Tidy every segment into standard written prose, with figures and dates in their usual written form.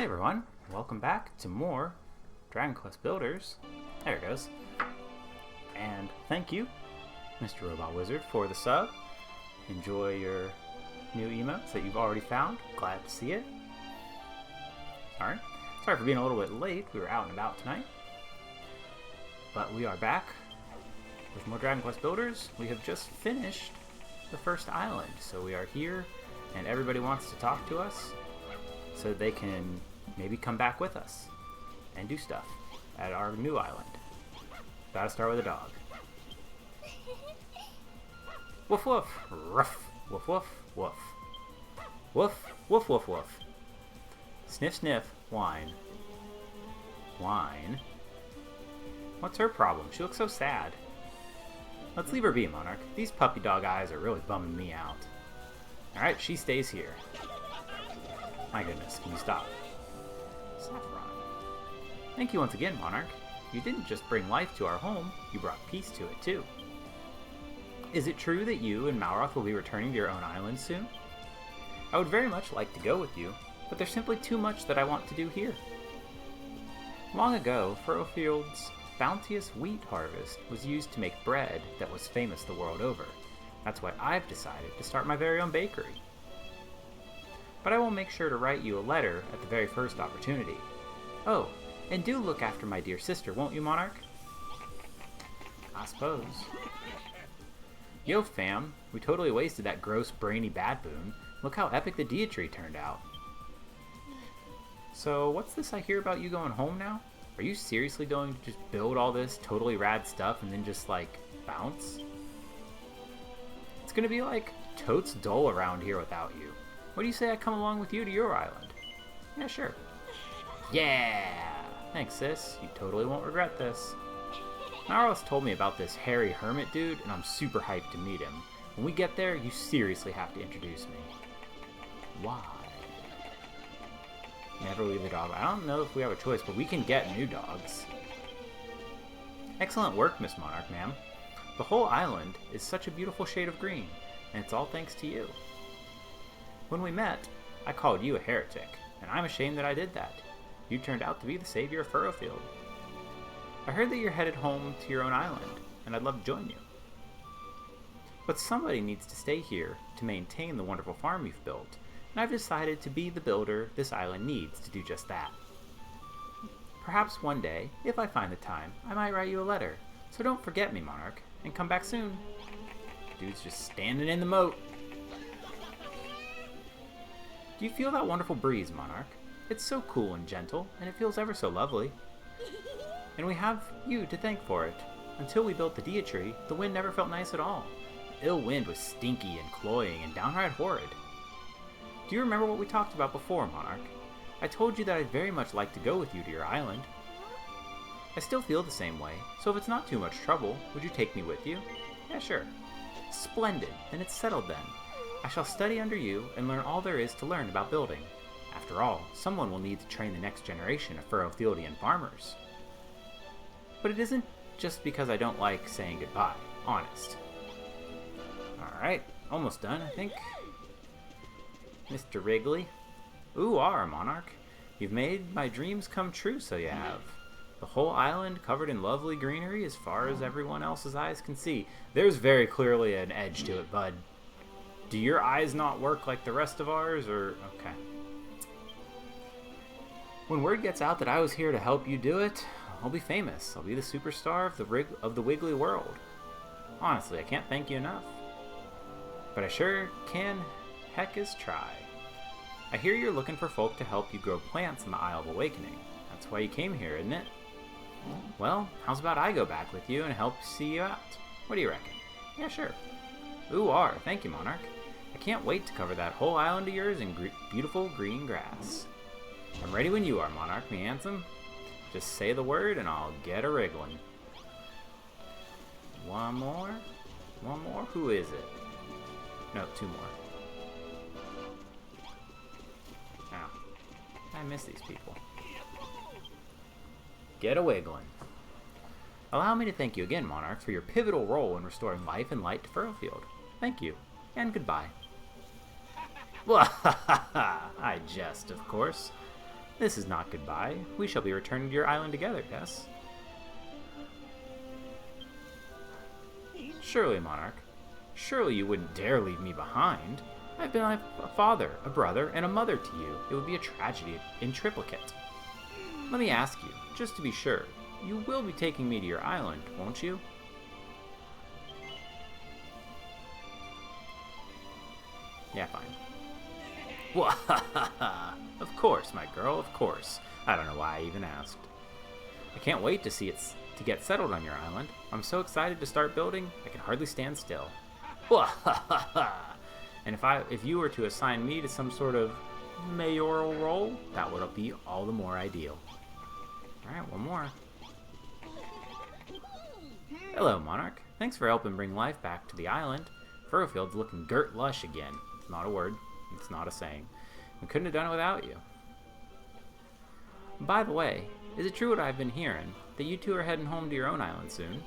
everyone, welcome back to more Dragon Quest Builders. There it goes. And thank you, Mr. Robot Wizard, for the sub. Enjoy your new emotes that you've already found. Glad to see it. Alright, sorry for being a little bit late. We were out and about tonight. But we are back with more Dragon Quest Builders. We have just finished the first island, so we are here and everybody wants to talk to us so they can maybe come back with us and do stuff at our new island. Gotta start with a dog. Woof woof, ruff, woof woof, woof. Woof, woof woof woof. Sniff sniff, whine. Whine? What's her problem? She looks so sad. Let's leave her be, Monarch. These puppy dog eyes are really bumming me out. Alright, she stays here. My goodness, can you stop? Saffron. Thank you once again, Monarch. You didn't just bring life to our home, you brought peace to it too. Is it true that you and Malroth will be returning to your own island soon? I would very much like to go with you, but there's simply too much that I want to do here. Long ago, Furrowfield's bounteous wheat harvest was used to make bread that was famous the world over. That's why I've decided to start my very own bakery. But I will make sure to write you a letter at the very first opportunity. Oh, and do look after my dear sister, won't you, Monarch? I suppose. Yo, fam, we totally wasted that gross, brainy baboon. Look how epic the Deitry turned out. So, what's this I hear about you going home now? Are you seriously going to just build all this totally rad stuff and then just, like, bounce? It's gonna be like totes dull around here without you. What do you say I come along with you to your island? Yeah, sure. Yeah! Thanks, sis. You totally won't regret this. Malroth told me about this hairy hermit dude, and I'm super hyped to meet him. When we get there, you seriously have to introduce me. Why? Never leave the dog. I don't know if we have a choice, but we can get new dogs. Excellent work, Miss Monarch, ma'am. The whole island is such a beautiful shade of green, and it's all thanks to you. When we met, I called you a heretic, and I'm ashamed that I did that. You turned out to be the savior of Furrowfield. I heard that you're headed home to your own island, and I'd love to join you. But somebody needs to stay here to maintain the wonderful farm you've built, and I've decided to be the builder this island needs to do just that. Perhaps one day, if I find the time, I might write you a letter, so don't forget me, Monarch, and come back soon. Dude's just standing in the moat. Do you feel that wonderful breeze, Monarch? It's so cool and gentle, and it feels ever so lovely. And we have you to thank for it. Until we built the Deitry, the wind never felt nice at all. The ill wind was stinky and cloying and downright horrid. Do you remember what we talked about before, Monarch? I told you that I'd very much like to go with you to your island. I still feel the same way, so if it's not too much trouble, would you take me with you? Yeah, sure. Splendid, then it's settled then. I shall study under you and learn all there is to learn about building. After all, someone will need to train the next generation of Furrowfieldian farmers. But it isn't just because I don't like saying goodbye, honest. Alright, almost done, I think. Mr. Wrigley. Ooh, Monarch. You've made my dreams come true, so you have. The whole island covered in lovely greenery as far as everyone else's eyes can see. There's very clearly an edge to it, bud. Do your eyes not work like the rest of ours, or... Okay. When word gets out that I was here to help you do it, I'll be famous. I'll be the superstar of the Wiggly world. Honestly, I can't thank you enough. But I sure can heck is try. I hear you're looking for folk to help you grow plants in the Isle of Awakening. That's why you came here, isn't it? Well, how's about I go back with you and help see you out? What do you reckon? Yeah, sure. Ooh, thank you, Monarch. I can't wait to cover that whole island of yours in beautiful green grass. I'm ready when you are, Monarch, me handsome. Just say the word and I'll get a wriggling. One more? One more? Who is it? No, two more. Ow. I miss these people. Get a wiggling. Allow me to thank you again, Monarch, for your pivotal role in restoring life and light to Furrowfield. Thank you, and goodbye. I jest, of course. This is not goodbye. We shall be returning to your island together, yes? Surely, Monarch. Surely you wouldn't dare leave me behind. I've been a father, a brother, and a mother to you. It would be a tragedy in triplicate. Let me ask you, just to be sure, you will be taking me to your island, won't you? Yeah, fine. Of course, my girl, of course. I don't know why I even asked. I can't wait to see to get settled on your island. I'm so excited to start building, I can hardly stand still. And if you were to assign me to some sort of mayoral role, that would be all the more ideal. Alright, one more. Hello, Monarch. Thanks for helping bring life back to the island. Furrowfield's looking girt lush again. It's not a word. It's not a saying. We couldn't have done it without you. By the way, is it true what I've been hearing, that you two are heading home to your own island soon?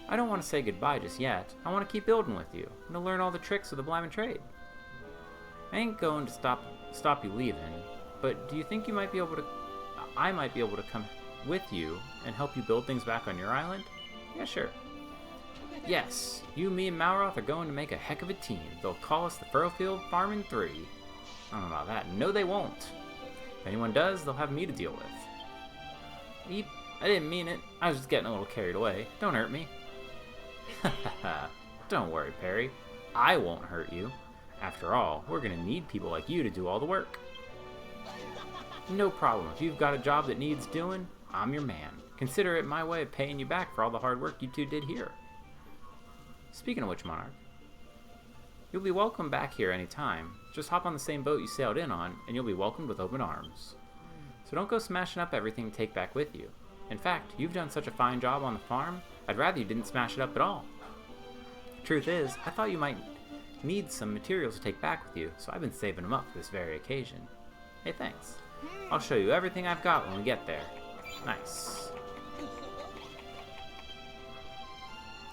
I don't want to say goodbye just yet. I want to keep building with you, and to learn all the tricks of the Blyman trade. I ain't going to stop you leaving, but do you think I might be able to come with you and help you build things back on your island? Yeah, sure. Yes, you, me, and Malroth are going to make a heck of a team. They'll call us the Furrowfield Farming 3. I don't know about that. No, they won't. If anyone does, they'll have me to deal with. I didn't mean it. I was just getting a little carried away. Don't hurt me. Don't worry, Perry. I won't hurt you. After all, we're going to need people like you to do all the work. No problem. If you've got a job that needs doing, I'm your man. Consider it my way of paying you back for all the hard work you two did here. Speaking of which, Monarch, you'll be welcome back here anytime. Just hop on the same boat you sailed in on, and you'll be welcomed with open arms. So don't go smashing up everything to take back with you. In fact, you've done such a fine job on the farm, I'd rather you didn't smash it up at all. Truth is, I thought you might need some materials to take back with you, so I've been saving them up for this very occasion. Hey, thanks. I'll show you everything I've got when we get there. Nice.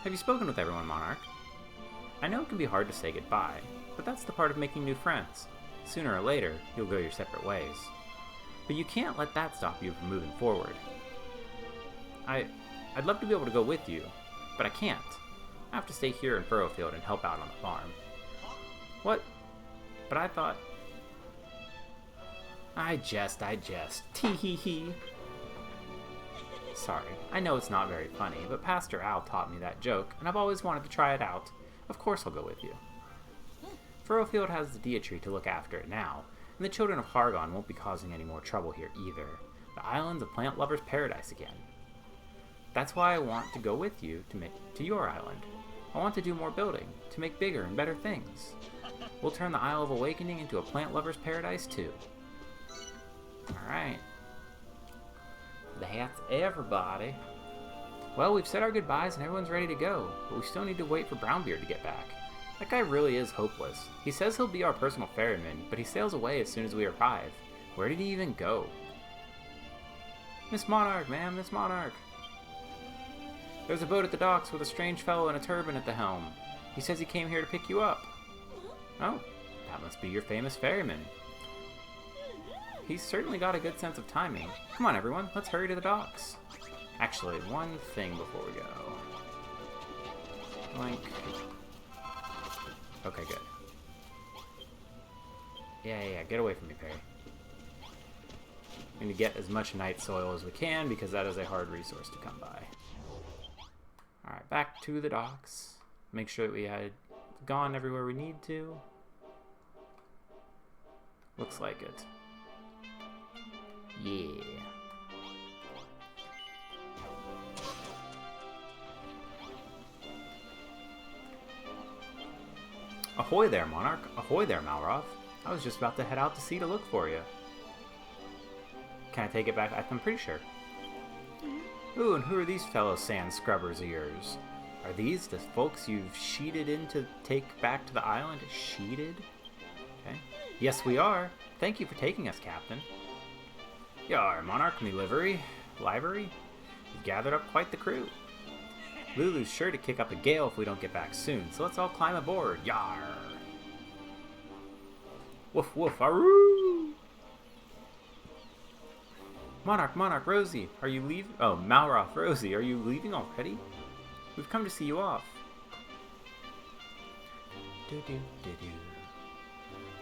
Have you spoken with everyone, Monarch? I know it can be hard to say goodbye, but that's the part of making new friends. Sooner or later, you'll go your separate ways. But you can't let that stop you from moving forward. I'd love to be able to go with you, but I can't. I have to stay here in Furrowfield and help out on the farm. What? But I thought... I jest. Tee-hee-hee. Sorry, I know it's not very funny, but Pastor Al taught me that joke, and I've always wanted to try it out. Of course I'll go with you. Furrowfield has the Deity to look after it now, and the children of Hargon won't be causing any more trouble here either. The island's a plant lover's paradise again. That's why I want to go with you to your island. I want to do more building, to make bigger and better things. We'll turn the Isle of Awakening into a plant lover's paradise too. Alright. That's everybody. Well, we've said our goodbyes and everyone's ready to go, but we still need to wait for Brownbeard to get back. That guy really is hopeless. He says he'll be our personal ferryman, but he sails away as soon as we arrive. Where did he even go? Miss Monarch, ma'am, Miss Monarch. There's a boat at the docks with a strange fellow in a turban at the helm. He says he came here to pick you up. Oh, that must be your famous ferryman. He's certainly got a good sense of timing. Come on, everyone, let's hurry to the docks. Actually, one thing before we go. Link. Okay, good. Yeah, get away from me, Perry. We need to get as much night soil as we can because that is a hard resource to come by. Alright, back to the docks. Make sure that we had gone everywhere we need to. Looks like it. Yeah. Ahoy there, Monarch. Ahoy there, Malroth. I was just about to head out to sea to look for you. Can I take it back? I'm pretty sure. Ooh, and who are these fellow sand scrubbers of yours? Are these the folks you've sheeted in to take back to the island? Sheeted? Okay. Yes, we are. Thank you for taking us, Captain. Yar, Monarch, me livery. You've gathered up quite the crew. Lulu's sure to kick up a gale if we don't get back soon, so let's all climb aboard. Yar! Woof woof, aroo! Monarch, Monarch, Rosie, are you leaving? Oh, Malroth, Rosie, are you leaving already? We've come to see you off.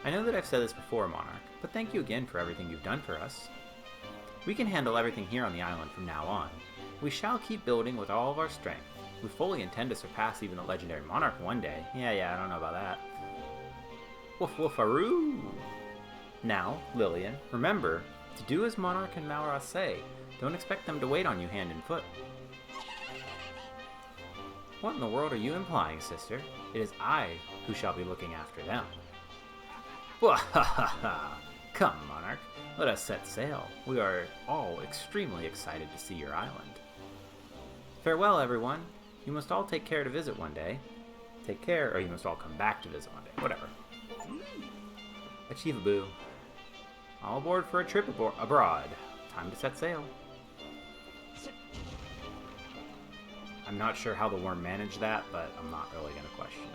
I know that I've said this before, Monarch, but thank you again for everything you've done for us. We can handle everything here on the island from now on. We shall keep building with all of our strength. We fully intend to surpass even the legendary Monarch one day. Yeah, I don't know about that. Woof woofaroo! Now, Lillian, remember to do as Monarch and Malroth say. Don't expect them to wait on you hand and foot. What in the world are you implying, sister? It is I who shall be looking after them. Wahahaha! Come, Monarch, let us set sail. We are all extremely excited to see your island. Farewell, everyone. You must all take care to visit one day. Take care, or you must all come back to visit one day. Whatever. Achievaboo. All aboard for a trip abroad. Time to set sail. I'm not sure how the worm managed that, but I'm not really going to question it.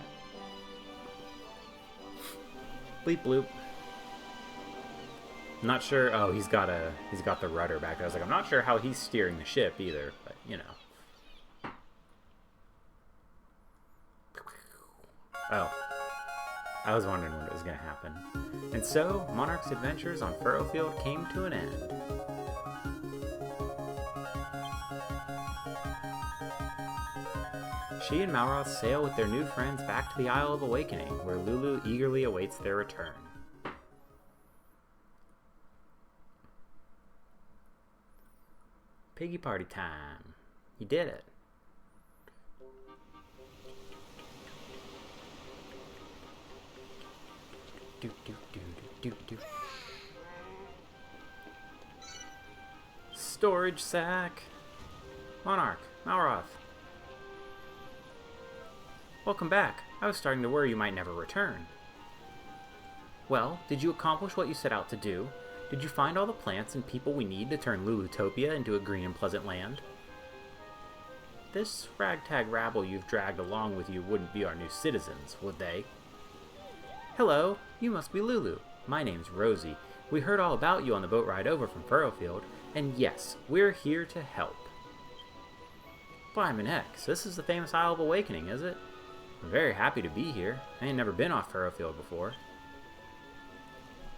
Bleep bloop. I'm not sure. Oh, he's got the rudder back there. I was like, I'm not sure how he's steering the ship either, but you know. Oh. I was wondering when it was going to happen. And so, Monarch's adventures on Furrowfield came to an end. She and Malroth sail with their new friends back to the Isle of Awakening, where Lulu eagerly awaits their return. Piggy party time. You did it. Storage sack. Monarch, Malroth. Welcome back. I was starting to worry you might never return. Well, did you accomplish what you set out to do? Did you find all the plants and people we need to turn Lulutopia into a green and pleasant land? This ragtag rabble you've dragged along with you wouldn't be our new citizens, would they? Hello, you must be Lulu. My name's Rosie. We heard all about you on the boat ride over from Furrowfield, and yes, we're here to help. Blimey heck, so this is the famous Isle of Awakening, is it? I'm very happy to be here. I ain't never been off Furrowfield before.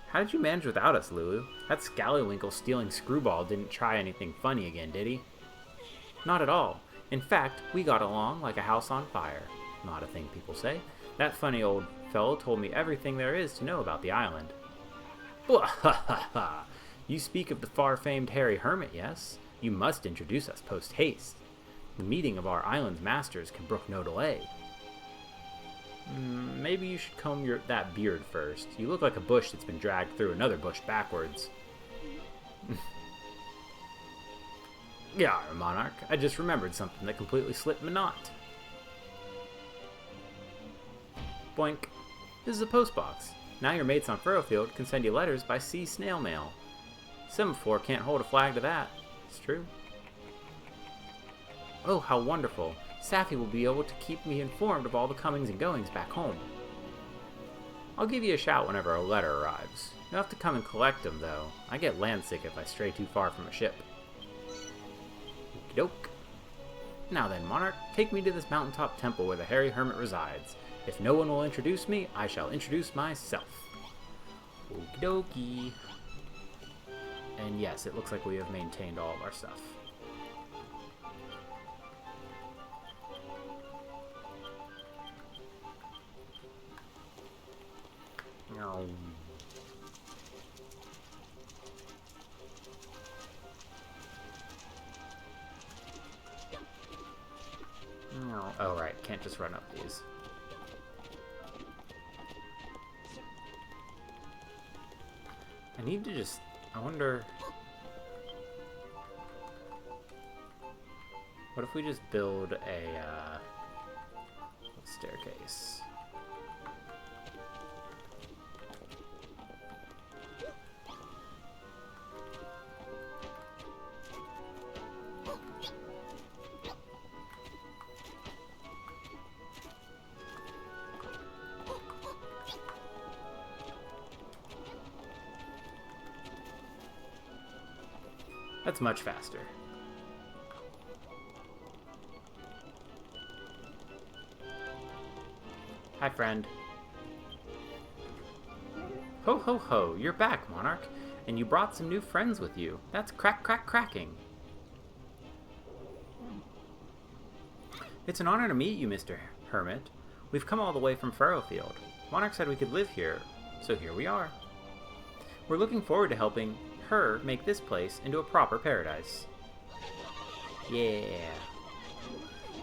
How did you manage without us, Lulu? That scallywinkle stealing screwball didn't try anything funny again, did he? Not at all. In fact, we got along like a house on fire. Not a thing people say. That funny old fellow told me everything there is to know about the island. Blah-ha-ha-ha! You speak of the far-famed Harry Hermit, yes? You must introduce us post-haste. The meeting of our island's masters can brook no delay. Maybe you should comb that beard first. You look like a bush that's been dragged through another bush backwards. Yeah, Monarch. I just remembered something that completely slipped my knot. Boink. This is a postbox. Now your mates on Furrowfield can send you letters by sea snail mail. Semaphore can't hold a flag to that. It's true. Oh, how wonderful. Safi will be able to keep me informed of all the comings and goings back home. I'll give you a shout whenever a letter arrives. You'll have to come and collect them, though. I get landsick if I stray too far from a ship. Okey-doke. Now then, Monarch, take me to this mountaintop temple where the Hairy Hermit resides. If no one will introduce me, I shall introduce myself. Okie dokie. And yes, it looks like we have maintained all of our stuff. No. No. Oh, right. Can't just run up these. I need to just... I wonder... What if we just build a staircase? That's much faster. Hi, friend. Ho ho ho, you're back, Monarch. And you brought some new friends with you. That's cracking. It's an honor to meet you, Mr. Hermit. We've come all the way from Furrowfield. Monarch said we could live here, so here we are. We're looking forward to helping her make this place into a proper paradise. Yeah.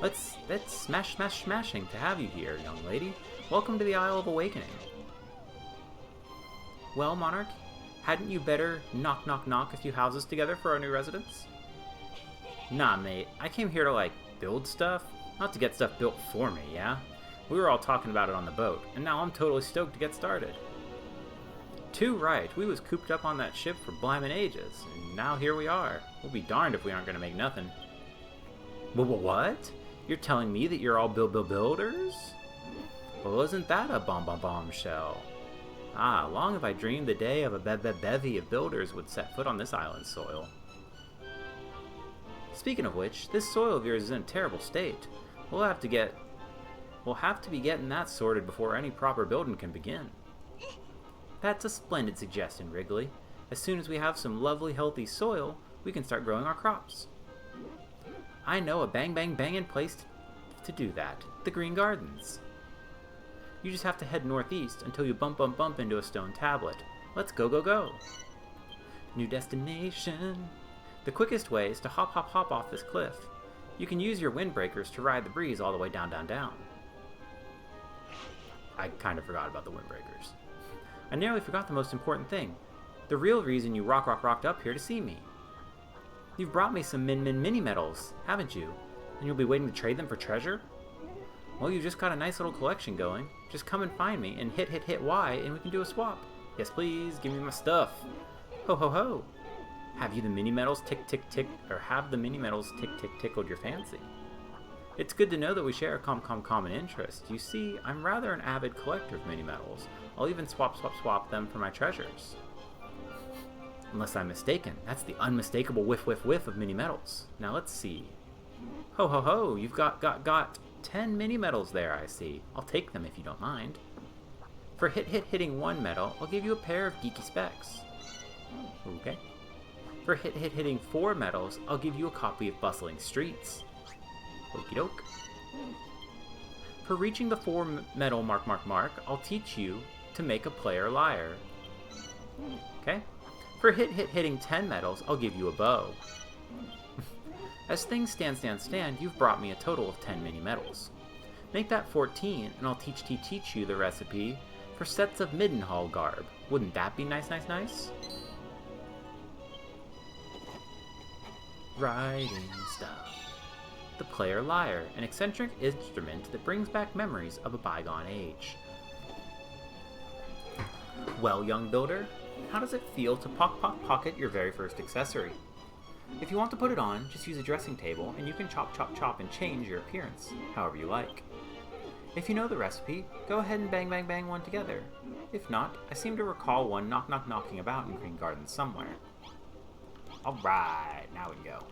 Let's smashing to have you here, young lady. Welcome to the Isle of Awakening. Well, Monarch, hadn't you better knock a few houses together for our new residence? Nah, mate. I came here to, build stuff. Not to get stuff built for me, yeah? We were all talking about it on the boat, and now I'm totally stoked to get started. Too right. We was cooped up on that ship for blimmin' ages, and now here we are. We'll be darned if we aren't gonna make nothing. What? You're telling me that you're all builders? Well, isn't that a bombshell? Ah, long have I dreamed the day of a bevy of builders would set foot on this island's soil. Speaking of which, this soil of yours is in a terrible state. We'll have to be getting that sorted before any proper building can begin. That's a splendid suggestion, Wrigley. As soon as we have some lovely, healthy soil, we can start growing our crops. I know a bangin' place to do that. The Green Gardens. You just have to head northeast until you bump into a stone tablet. Let's go. New destination. The quickest way is to hop off this cliff. You can use your windbreakers to ride the breeze all the way down. I kind of forgot about the windbreakers. I nearly forgot the most important thing. The real reason you rocked up here to see me. You've brought me some mini metals, haven't you? And you'll be waiting to trade them for treasure? Well, you've just got a nice little collection going. Just come and find me and hit Y and we can do a swap. Yes, please, give me my stuff. Ho. Have you the mini metals have the mini metals tickled your fancy? It's good to know that we share a common interest. You see, I'm rather an avid collector of mini metals. I'll even swap them for my treasures. Unless I'm mistaken, that's the unmistakable whiff of mini metals. Now let's see. Ho, you've got 10 mini metals there, I see. I'll take them if you don't mind. For hitting one metal, I'll give you a pair of geeky specs. Okay. For hitting 4 metals, I'll give you a copy of Bustling Streets. Okie doke. For reaching the 4 metal mark, I'll teach you to make a player liar. Okay. For hitting 10 metals, I'll give you a bow. As things stand, you've brought me a total of 10 mini metals. Make that 14, and I'll teach you the recipe for sets of Middenhall garb. Wouldn't that be nice? Writing stuff. The player lyre, an eccentric instrument that brings back memories of a bygone age. Well, young builder, how does it feel to pocket your very first accessory? If you want to put it on, just use a dressing table and you can chop and change your appearance, however you like. If you know the recipe, go ahead and bang one together. If not, I seem to recall one knocking about in Green Gardens somewhere. Alright, now we can go.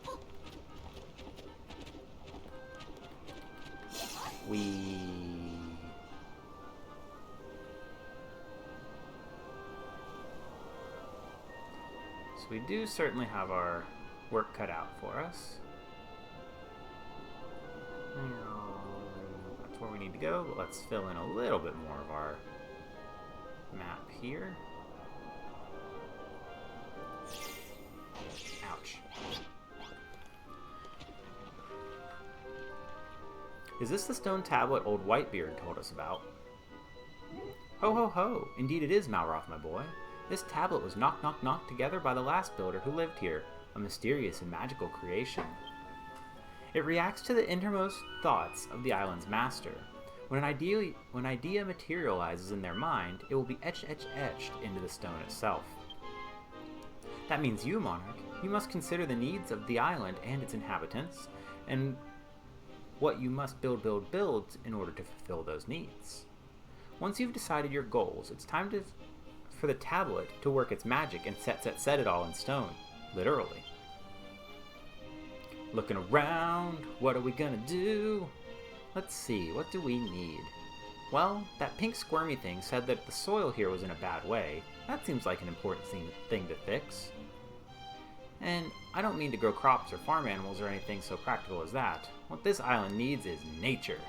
So we do certainly have our work cut out for us. That's where we need to go, but let's fill in a little bit more of our map here. Ouch. Is this the stone tablet old Whitebeard told us about? Ho. Indeed it is, Malroth, my boy. This tablet was knocked together by the last builder who lived here, a mysterious and magical creation. It reacts to the innermost thoughts of the island's master. When an idea materializes in their mind, it will be etched into the stone itself. That means you, Monarch. You must consider the needs of the island and its inhabitants, and what you must build in order to fulfill those needs. Once you've decided your goals, it's time for the tablet to work its magic and set it all in stone, literally. Looking around, what are we gonna do? Let's see, what do we need? Well, that pink squirmy thing said that the soil here was in a bad way. That seems like an important thing to fix. And I don't mean to grow crops or farm animals or anything so practical as that. What this island needs is nature.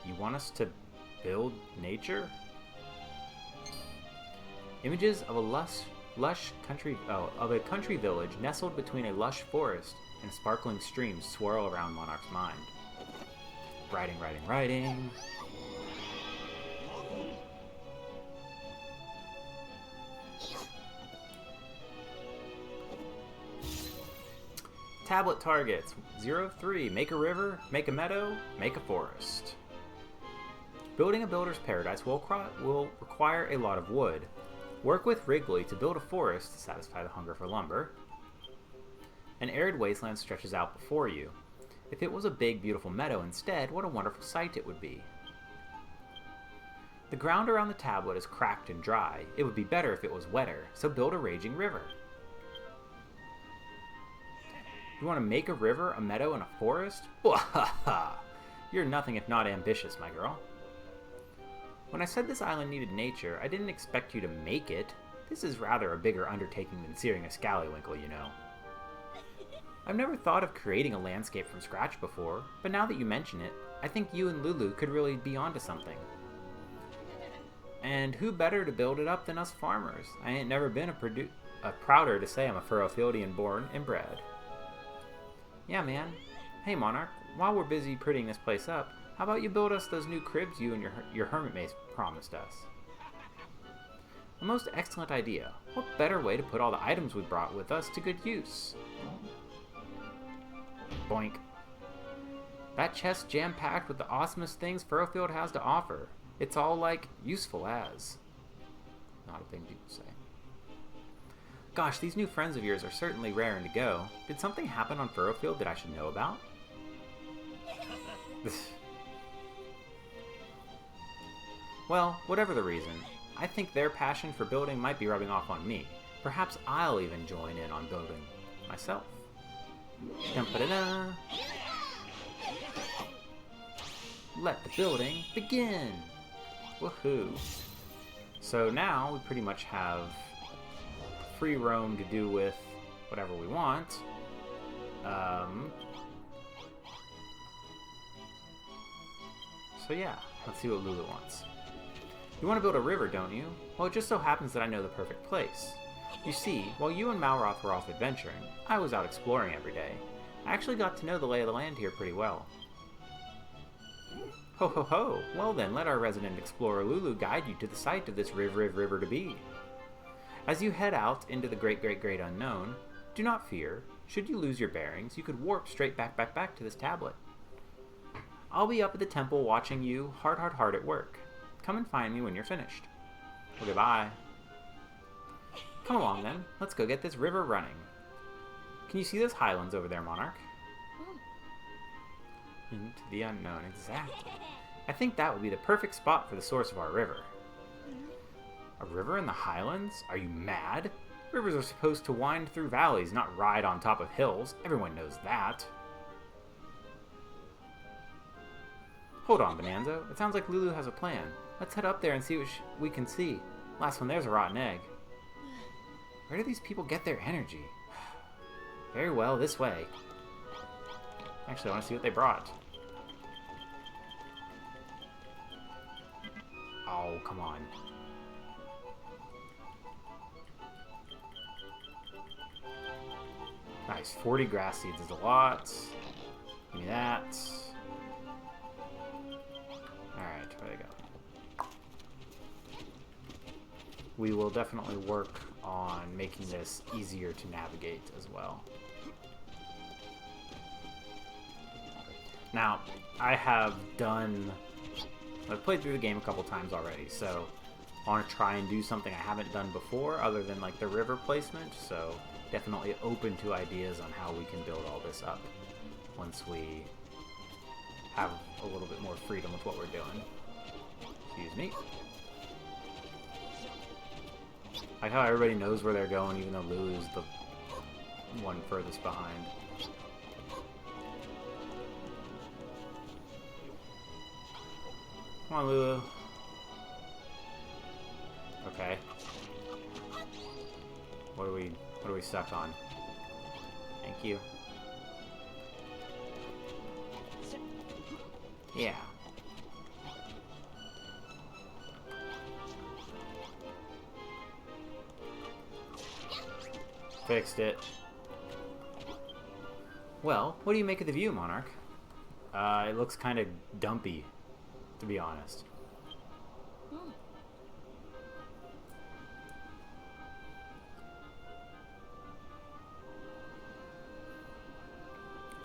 You want us to build nature? Images of a country village nestled between a lush forest and a sparkling stream swirl around Monarch's mind. Writing, writing, writing. Tablet targets 0 of 3. Make a river, make a meadow, make a forest. Building a builder's paradise will require a lot of wood. Work with Wrigley to build a forest to satisfy the hunger for lumber. An arid wasteland stretches out before you. If it was a big, beautiful meadow instead, what a wonderful sight it would be. The ground around the tablet is cracked and dry. It would be better if it was wetter, so build a raging river. You want to make a river, a meadow, and a forest? Wahaha! You're nothing if not ambitious, my girl. When I said this island needed nature, I didn't expect you to make it. This is rather a bigger undertaking than searing a scallywinkle, you know. I've never thought of creating a landscape from scratch before, but now that you mention it, I think you and Lulu could really be onto something. And who better to build it up than us farmers? I ain't never been prouder to say I'm a Furrowfieldian born and bred. Yeah, man. Hey, Monarch, while we're busy prettying this place up, how about you build us those new cribs you and your hermit mates promised us? A most excellent idea. What better way to put all the items we brought with us to good use? Boink. That chest's jam-packed with the awesomest things Furrowfield has to offer. It's all, like, useful as. Not a thing people say. Gosh, these new friends of yours are certainly raring to go. Did something happen on Furrowfield that I should know about? Well, whatever the reason, I think their passion for building might be rubbing off on me. Perhaps I'll even join in on building myself. Dum-ba-da-da. Let the building begin! Woohoo! So now we pretty much have free roam to do with whatever we want. So yeah, let's see what Lulu wants. You want to build a river, don't you? Well, it just so happens that I know the perfect place. You see, while you and Malroth were off adventuring, I was out exploring every day. I actually got to know the lay of the land here pretty well. Ho ho ho! Well then, let our resident explorer Lulu guide you to the site of this river to be. As you head out into the great unknown, do not fear. Should you lose your bearings, you could warp straight back to this tablet. I'll be up at the temple watching you hard at work. Come and find me when you're finished. Well, goodbye. Come along then, let's go get this river running. Can you see those highlands over there, Monarch? Into the unknown, exactly. I think that would be the perfect spot for the source of our river. A river in the highlands? Are you mad? Rivers are supposed to wind through valleys, not ride on top of hills. Everyone knows that. Hold on, Bonanza. It sounds like Lulu has a plan. Let's head up there and see what we can see. Last one there's a rotten egg. Where do these people get their energy? Very well, this way. Actually, I want to see what they brought. Oh, come on. Nice, 40 grass seeds is a lot. Give me that. Alright, where they go? We will definitely work on making this easier to navigate as well. Now, I've played through the game a couple times already, so I want to try and do something I haven't done before other than like the river placement, so definitely open to ideas on how we can build all this up once we have a little bit more freedom with what we're doing. Excuse me. Like how everybody knows where they're going, even though Lulu's the one furthest behind. Come on, Lulu. Okay. What are we stuck on? Thank you. Yeah. Fixed it. Well, what do you make of the view, Monarch? It looks kind of dumpy, to be honest. Do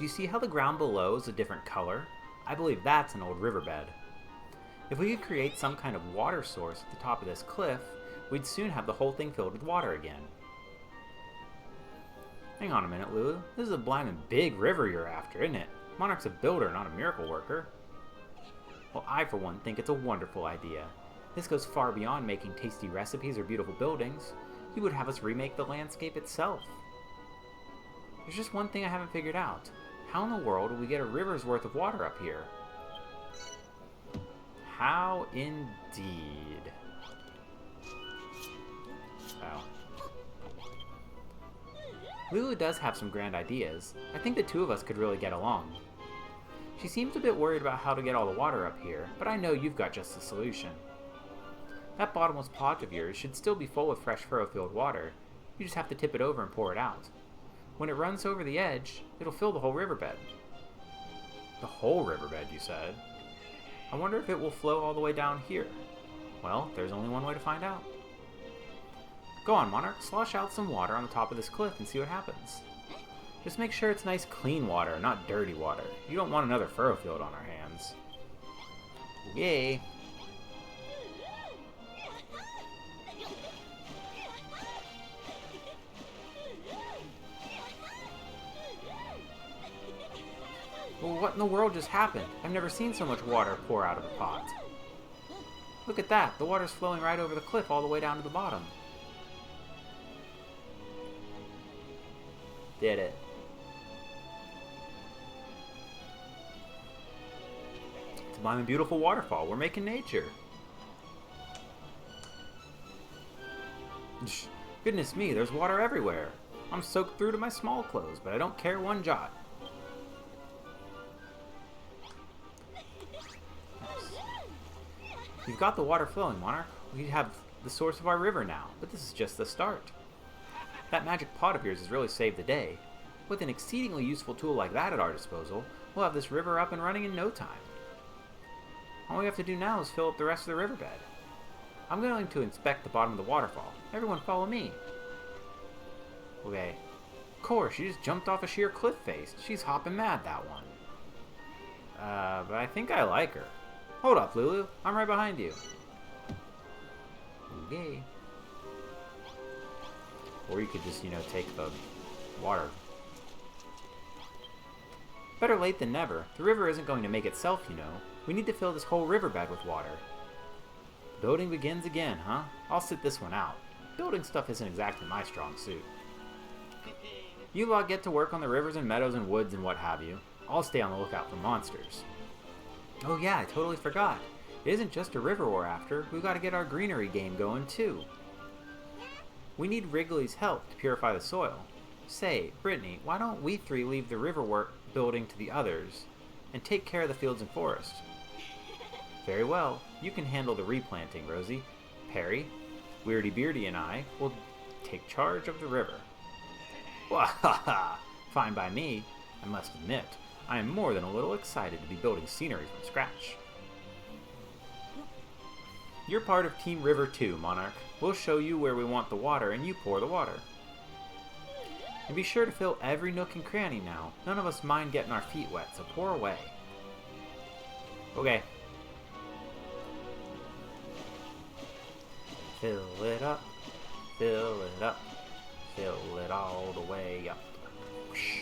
you see how the ground below is a different color? I believe that's an old riverbed. If we could create some kind of water source at the top of this cliff, we'd soon have the whole thing filled with water again. Hang on a minute, Lulu. This is a blimmin' big river you're after, isn't it? Monarch's a builder, not a miracle worker. Well, I, for one, think it's a wonderful idea. This goes far beyond making tasty recipes or beautiful buildings. You would have us remake the landscape itself. There's just one thing I haven't figured out. How in the world will we get a river's worth of water up here? How indeed. Oh. Lulu does have some grand ideas. I think the two of us could really get along. She seems a bit worried about how to get all the water up here, but I know you've got just the solution. That bottomless pot of yours should still be full of fresh furrow-filled water. You just have to tip it over and pour it out. When it runs over the edge, it'll fill the whole riverbed. The whole riverbed, you said? I wonder if it will flow all the way down here. Well, there's only one way to find out. Go on, Monarch, slosh out some water on the top of this cliff and see what happens. Just make sure it's nice clean water, not dirty water. You don't want another furrow field on our hands. Yay! Well, what in the world just happened? I've never seen so much water pour out of the pot. Look at that, the water's flowing right over the cliff all the way down to the bottom. Did it. It's a blimey beautiful waterfall. We're making nature. Goodness me, there's water everywhere. I'm soaked through to my small clothes, but I don't care one jot. We've got the water flowing, Monarch. We have the source of our river now, but this is just the start. That magic pot of yours has really saved the day. With an exceedingly useful tool like that at our disposal, we'll have this river up and running in no time. All we have to do now is fill up the rest of the riverbed. I'm going to inspect the bottom of the waterfall. Everyone follow me. Okay. Of course, she just jumped off a sheer cliff face. She's hopping mad, that one. But I think I like her. Hold up, Lulu. I'm right behind you. Okay. Or you could just, take the water. Better late than never. The river isn't going to make itself, We need to fill this whole riverbed with water. Building begins again, huh? I'll sit this one out. Building stuff isn't exactly my strong suit. You lot get to work on the rivers and meadows and woods and what have you. I'll stay on the lookout for monsters. Oh yeah, I totally forgot. It isn't just a river we're after. We've got to get our greenery game going too. We need Wrigley's help to purify the soil. Say, Brittany, why don't we three leave the river work building to the others and take care of the fields and forest? Very well. You can handle the replanting, Rosie. Perry, Weirdy Beardy, and I will take charge of the river. Wahaha! Fine by me. I must admit, I am more than a little excited to be building scenery from scratch. You're part of Team River 2, Monarch. We'll show you where we want the water, and you pour the water. And be sure to fill every nook and cranny now. None of us mind getting our feet wet, so pour away. Okay. Fill it up, fill it up, fill it all the way up. Whoosh.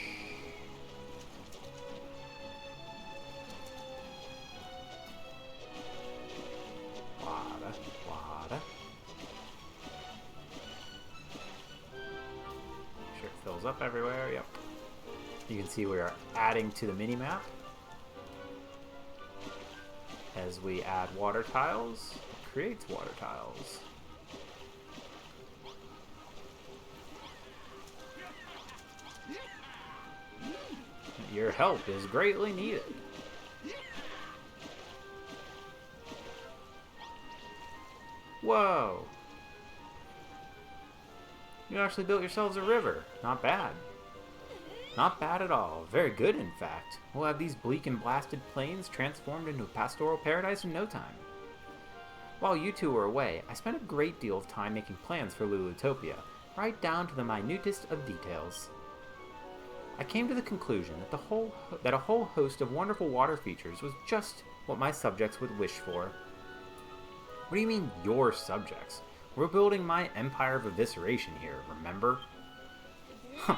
Water. Sure it fills up everywhere, yep. You can see we are adding to the mini-map. As we add water tiles, it creates water tiles. Your help is greatly needed. Whoa! You actually built yourselves a river. Not bad. Not bad at all. Very good, in fact. We'll have these bleak and blasted plains transformed into a pastoral paradise in no time. While you two were away, I spent a great deal of time making plans for Lulutopia, right down to the minutest of details. I came to the conclusion that a whole host of wonderful water features was just what my subjects would wish for. What do you mean, your subjects? We're building my empire of evisceration here, remember? Huh.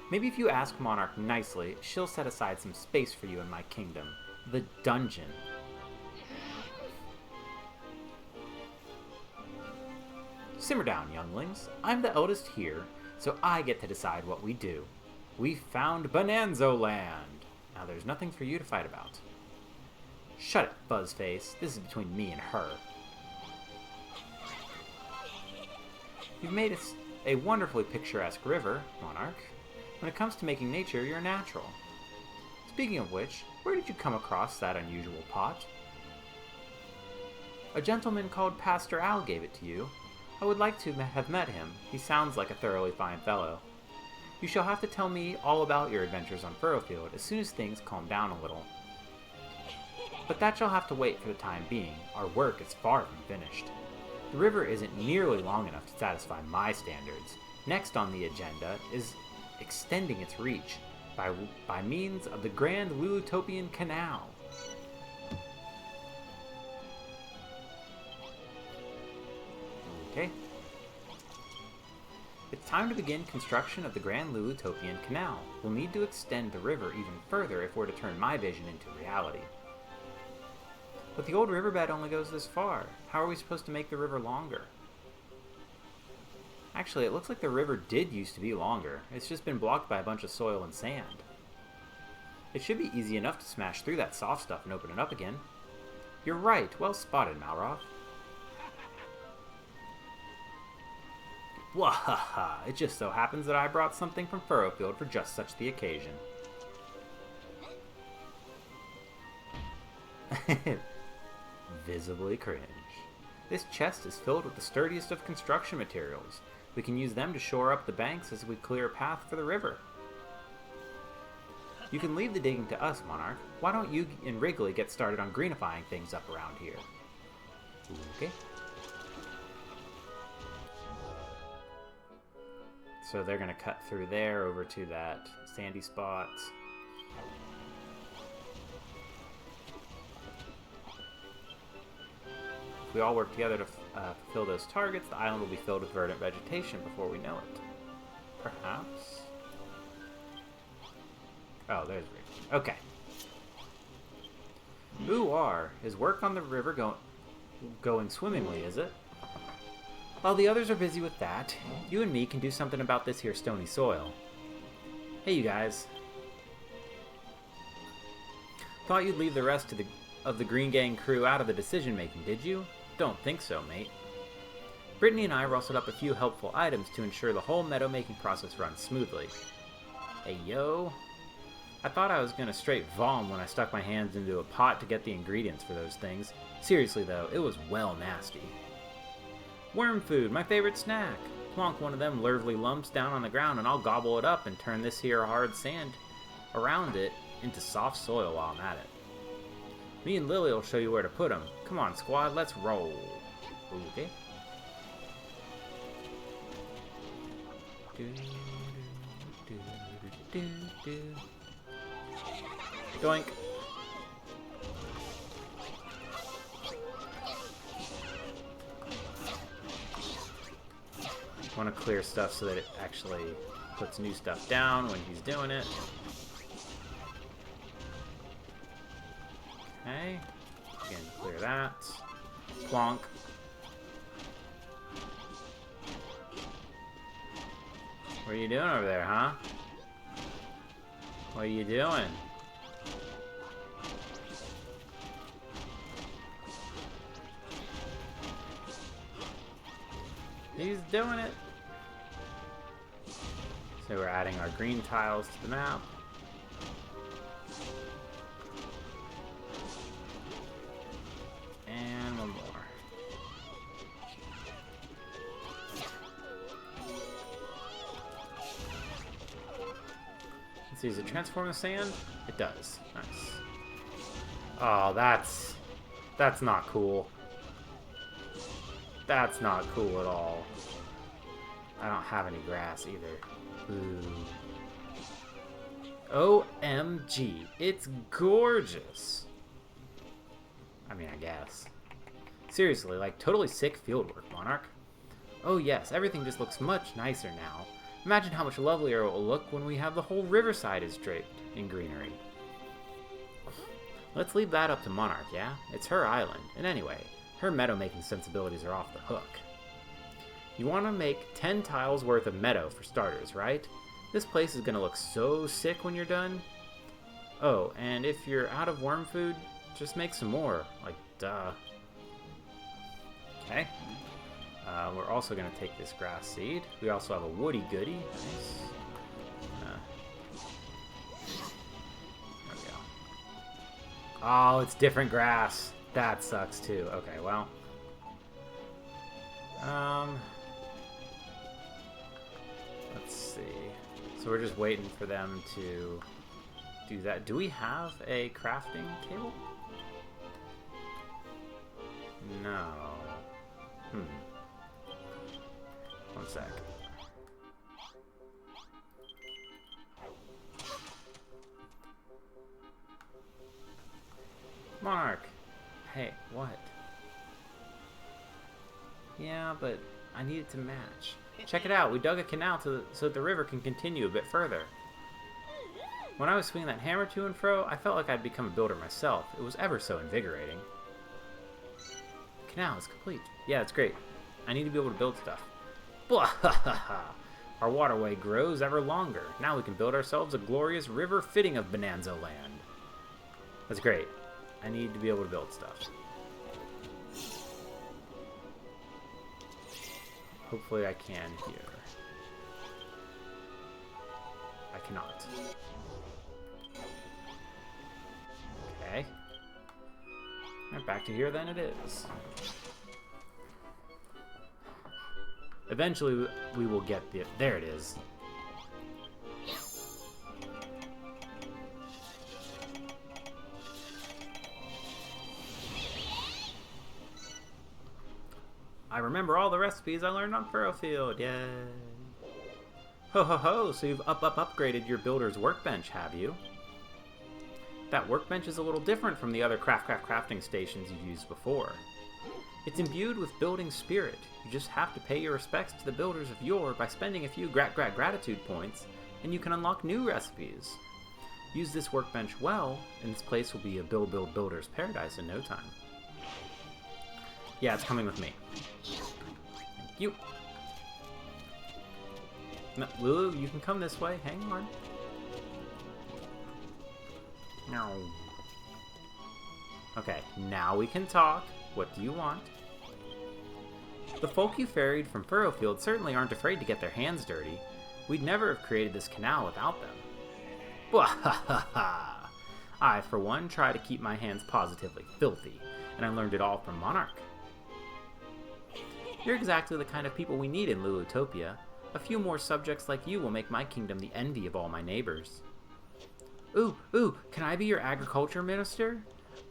Maybe if you ask Monarch nicely, she'll set aside some space for you in my kingdom. The dungeon. Simmer down, younglings. I'm the eldest here, so I get to decide what we do. We found Bonanzo Land. Now there's nothing for you to fight about. Shut it, Buzzface. This is between me and her. You've made us a wonderfully picturesque river, Monarch. When it comes to making nature, you're natural. Speaking of which, where did you come across that unusual pot? A gentleman called Pastor Al gave it to you. I would like to have met him. He sounds like a thoroughly fine fellow. You shall have to tell me all about your adventures on Furrowfield as soon as things calm down a little. But that shall have to wait for the time being. Our work is far from finished. The river isn't nearly long enough to satisfy my standards. Next on the agenda is extending its reach by means of the Grand Lulutopian Canal. Okay. It's time to begin construction of the Grand Lulutopian Canal. We'll need to extend the river even further if we're to turn my vision into reality. But the old riverbed only goes this far. How are we supposed to make the river longer? Actually, it looks like the river did used to be longer. It's just been blocked by a bunch of soil and sand. It should be easy enough to smash through that soft stuff and open it up again. You're right. Well spotted, Malroth. Wahaha! It just so happens that I brought something from Furrowfield for just such the occasion. Visibly cringe. This chest is filled with the sturdiest of construction materials. We can use them to shore up the banks as we clear a path for the river. You can leave the digging to us, Monarch. Why don't you and Wrigley get started on greenifying things up around here? Okay. So they're going to cut through there over to that sandy spot. If we all work together to fulfill those targets, the island will be filled with verdant vegetation before we know it. Perhaps? Oh, there's Rick. Okay. Is work on the river going swimmingly, is it? While the others are busy with that, you and me can do something about this here stony soil. Hey, you guys. Thought you'd leave the rest of the Green Gang crew out of the decision-making, did you? Don't think so, mate. Brittany and I rustled up a few helpful items to ensure the whole meadow-making process runs smoothly. Hey, yo. I thought I was gonna straight vom when I stuck my hands into a pot to get the ingredients for those things. Seriously, though, it was well nasty. Worm food, my favorite snack. Plonk one of them lurvely lumps down on the ground and I'll gobble it up and turn this here hard sand around it into soft soil while I'm at it. Me and Lily will show you where to put them. Come on, squad, let's roll. Okay. Doink. Want to clear stuff so that it actually puts new stuff down when he's doing it. Okay. Again, clear that. Plonk. What are you doing over there, huh? What are you doing? He's doing it. So we're adding our green tiles to the map. And one more. Let's see, does it transform the sand? It does. Nice. Oh, that's not cool. That's not cool at all. I don't have any grass either. Ooh. OMG. It's gorgeous. I mean, I guess. Seriously, like totally sick fieldwork, Monarch. Oh yes, everything just looks much nicer now. Imagine how much lovelier it will look when we have the whole riverside is draped in greenery. Let's leave that up to Monarch, yeah? It's her island, and anyway, her meadow-making sensibilities are off the hook. You want to make 10 tiles worth of meadow for starters, right? This place is going to look so sick when you're done. Oh, and if you're out of worm food, just make some more. Like, duh. Okay. We're also going to take this grass seed. We also have a woody goody. Nice. There we go. Oh, it's different grass. That sucks too. Okay, well. Let's see. So we're just waiting for them to do that. Do we have a crafting table? No. One sec. Mark! Hey, what? Yeah, but I need it to match. Check it out, we dug a canal so that the river can continue a bit further. When I was swinging that hammer to and fro, I felt like I'd become a builder myself. It was ever so invigorating. The canal is complete. Yeah, it's great. I need to be able to build stuff. Blah ha ha ha! Our waterway grows ever longer. Now we can build ourselves a glorious river fitting of Bonanza Land. That's great. I need to be able to build stuff. Hopefully I can here. I cannot. Okay. And back to here then it is. Eventually we will get the... There it is. I remember all the recipes I learned on Furrowfield. Yay. Ho ho ho, so you've upgraded your builder's workbench, have you? That workbench is a little different from the other crafting stations you've used before. It's imbued with building spirit. You just have to pay your respects to the builders of yore by spending a few gratitude points, and you can unlock new recipes. Use this workbench well, and this place will be a builder's paradise in no time. Yeah, it's coming with me. Thank you. No, Lulu, you can come this way. Hang on. No. Okay, now we can talk. What do you want? The folk you ferried from Furrowfield certainly aren't afraid to get their hands dirty. We'd never have created this canal without them. Bwahaha! I, for one, try to keep my hands positively filthy, and I learned it all from Monarch. You're exactly the kind of people we need in Lulutopia. A few more subjects like you will make my kingdom the envy of all my neighbors. Ooh, can I be your agriculture minister?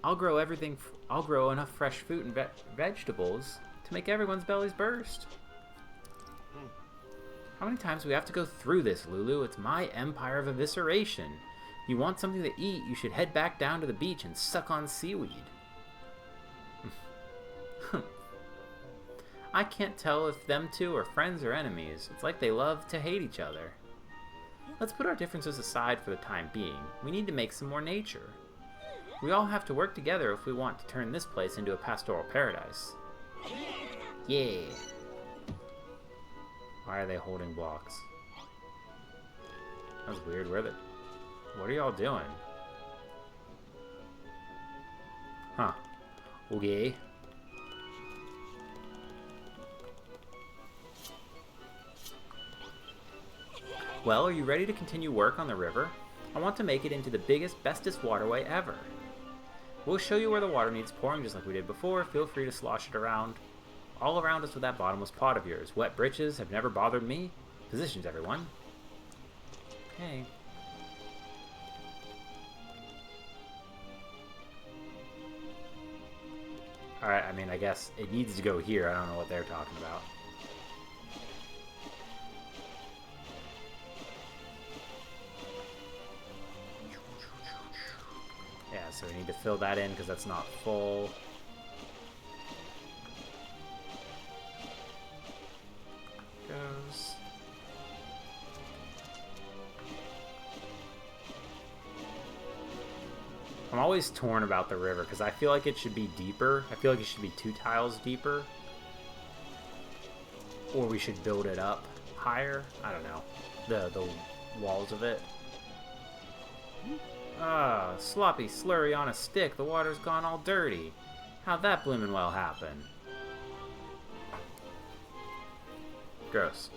I'll grow enough fresh fruit and vegetables to make everyone's bellies burst. How many times do we have to go through this, Lulu? It's my empire of evisceration. You want something to eat, you should head back down to the beach and suck on seaweed. I can't tell if them two are friends or enemies. It's like they love to hate each other. Let's put our differences aside for the time being. We need to make some more nature. We all have to work together if we want to turn this place into a pastoral paradise. Yeah. Why are they holding blocks? That's weird. What are y'all doing? Huh. Okay. Well, are you ready to continue work on the river? I want to make it into the biggest, bestest waterway ever. We'll show you where the water needs pouring just like we did before. Feel free to slosh it around all around us with that bottomless pot of yours. Wet britches have never bothered me. Positions, everyone. Okay. Alright, I mean, I guess it needs to go here. I don't know what they're talking about. Yeah, so we need to fill that in because that's not full. Goes. I'm always torn about the river because I feel like it should be deeper. I feel like it should be 2 tiles deeper. Or we should build it up higher. I don't know. The walls of it. Ah, sloppy slurry on a stick. The water's gone all dirty. How'd that bloomin' well happen? Gross.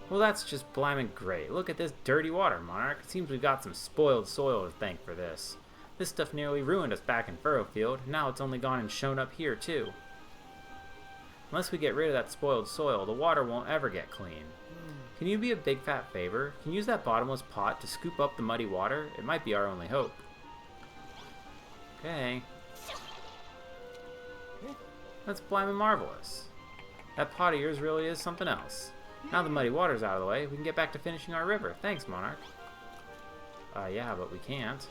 Well, that's just blimmin' great. Look at this dirty water, Monarch. It seems we've got some spoiled soil to thank for this. This stuff nearly ruined us back in Furrowfield. Now it's only gone and shown up here, too. Unless we get rid of that spoiled soil, the water won't ever get clean. Can you be a big fat favor? Can you use that bottomless pot to scoop up the muddy water? It might be our only hope. Okay. That's blimmin' marvelous. That pot of yours really is something else. Now the muddy water's out of the way, we can get back to finishing our river. Thanks, Monarch. Yeah, but we can't.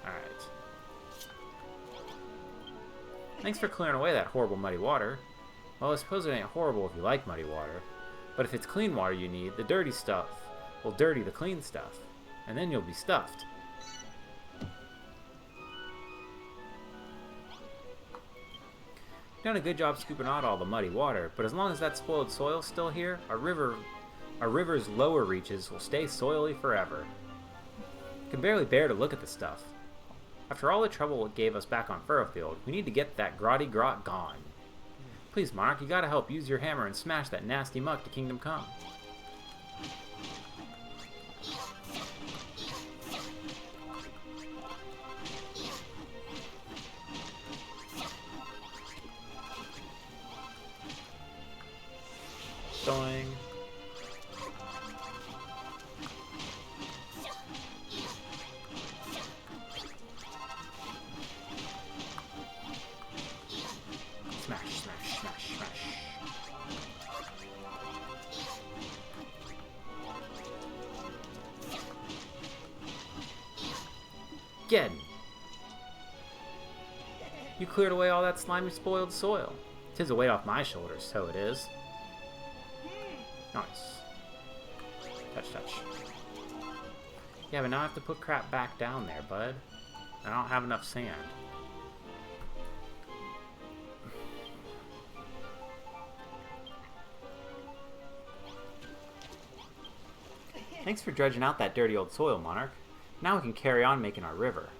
Alright. Thanks for clearing away that horrible muddy water. Well, I suppose it ain't horrible if you like muddy water. But if it's clean water you need, the dirty stuff will dirty the clean stuff. And then you'll be stuffed. You've done a good job scooping out all the muddy water, but as long as that spoiled soil's still here, our river's lower reaches will stay soily forever. I can barely bear to look at the stuff. After all the trouble it gave us back on Furrowfield, we need to get that grotty grot gone. Please, Monarch, you gotta help use your hammer and smash that nasty muck to Kingdom Come. Going. Smash, smash, smash, smash. Again. You cleared away all that slimy, spoiled soil. 'Tis a weight off my shoulders, so it is. Nice. Touch, touch. Yeah, but now I have to put crap back down there, bud. I don't have enough sand. Thanks for dredging out that dirty old soil, Monarch. Now we can carry on making our river.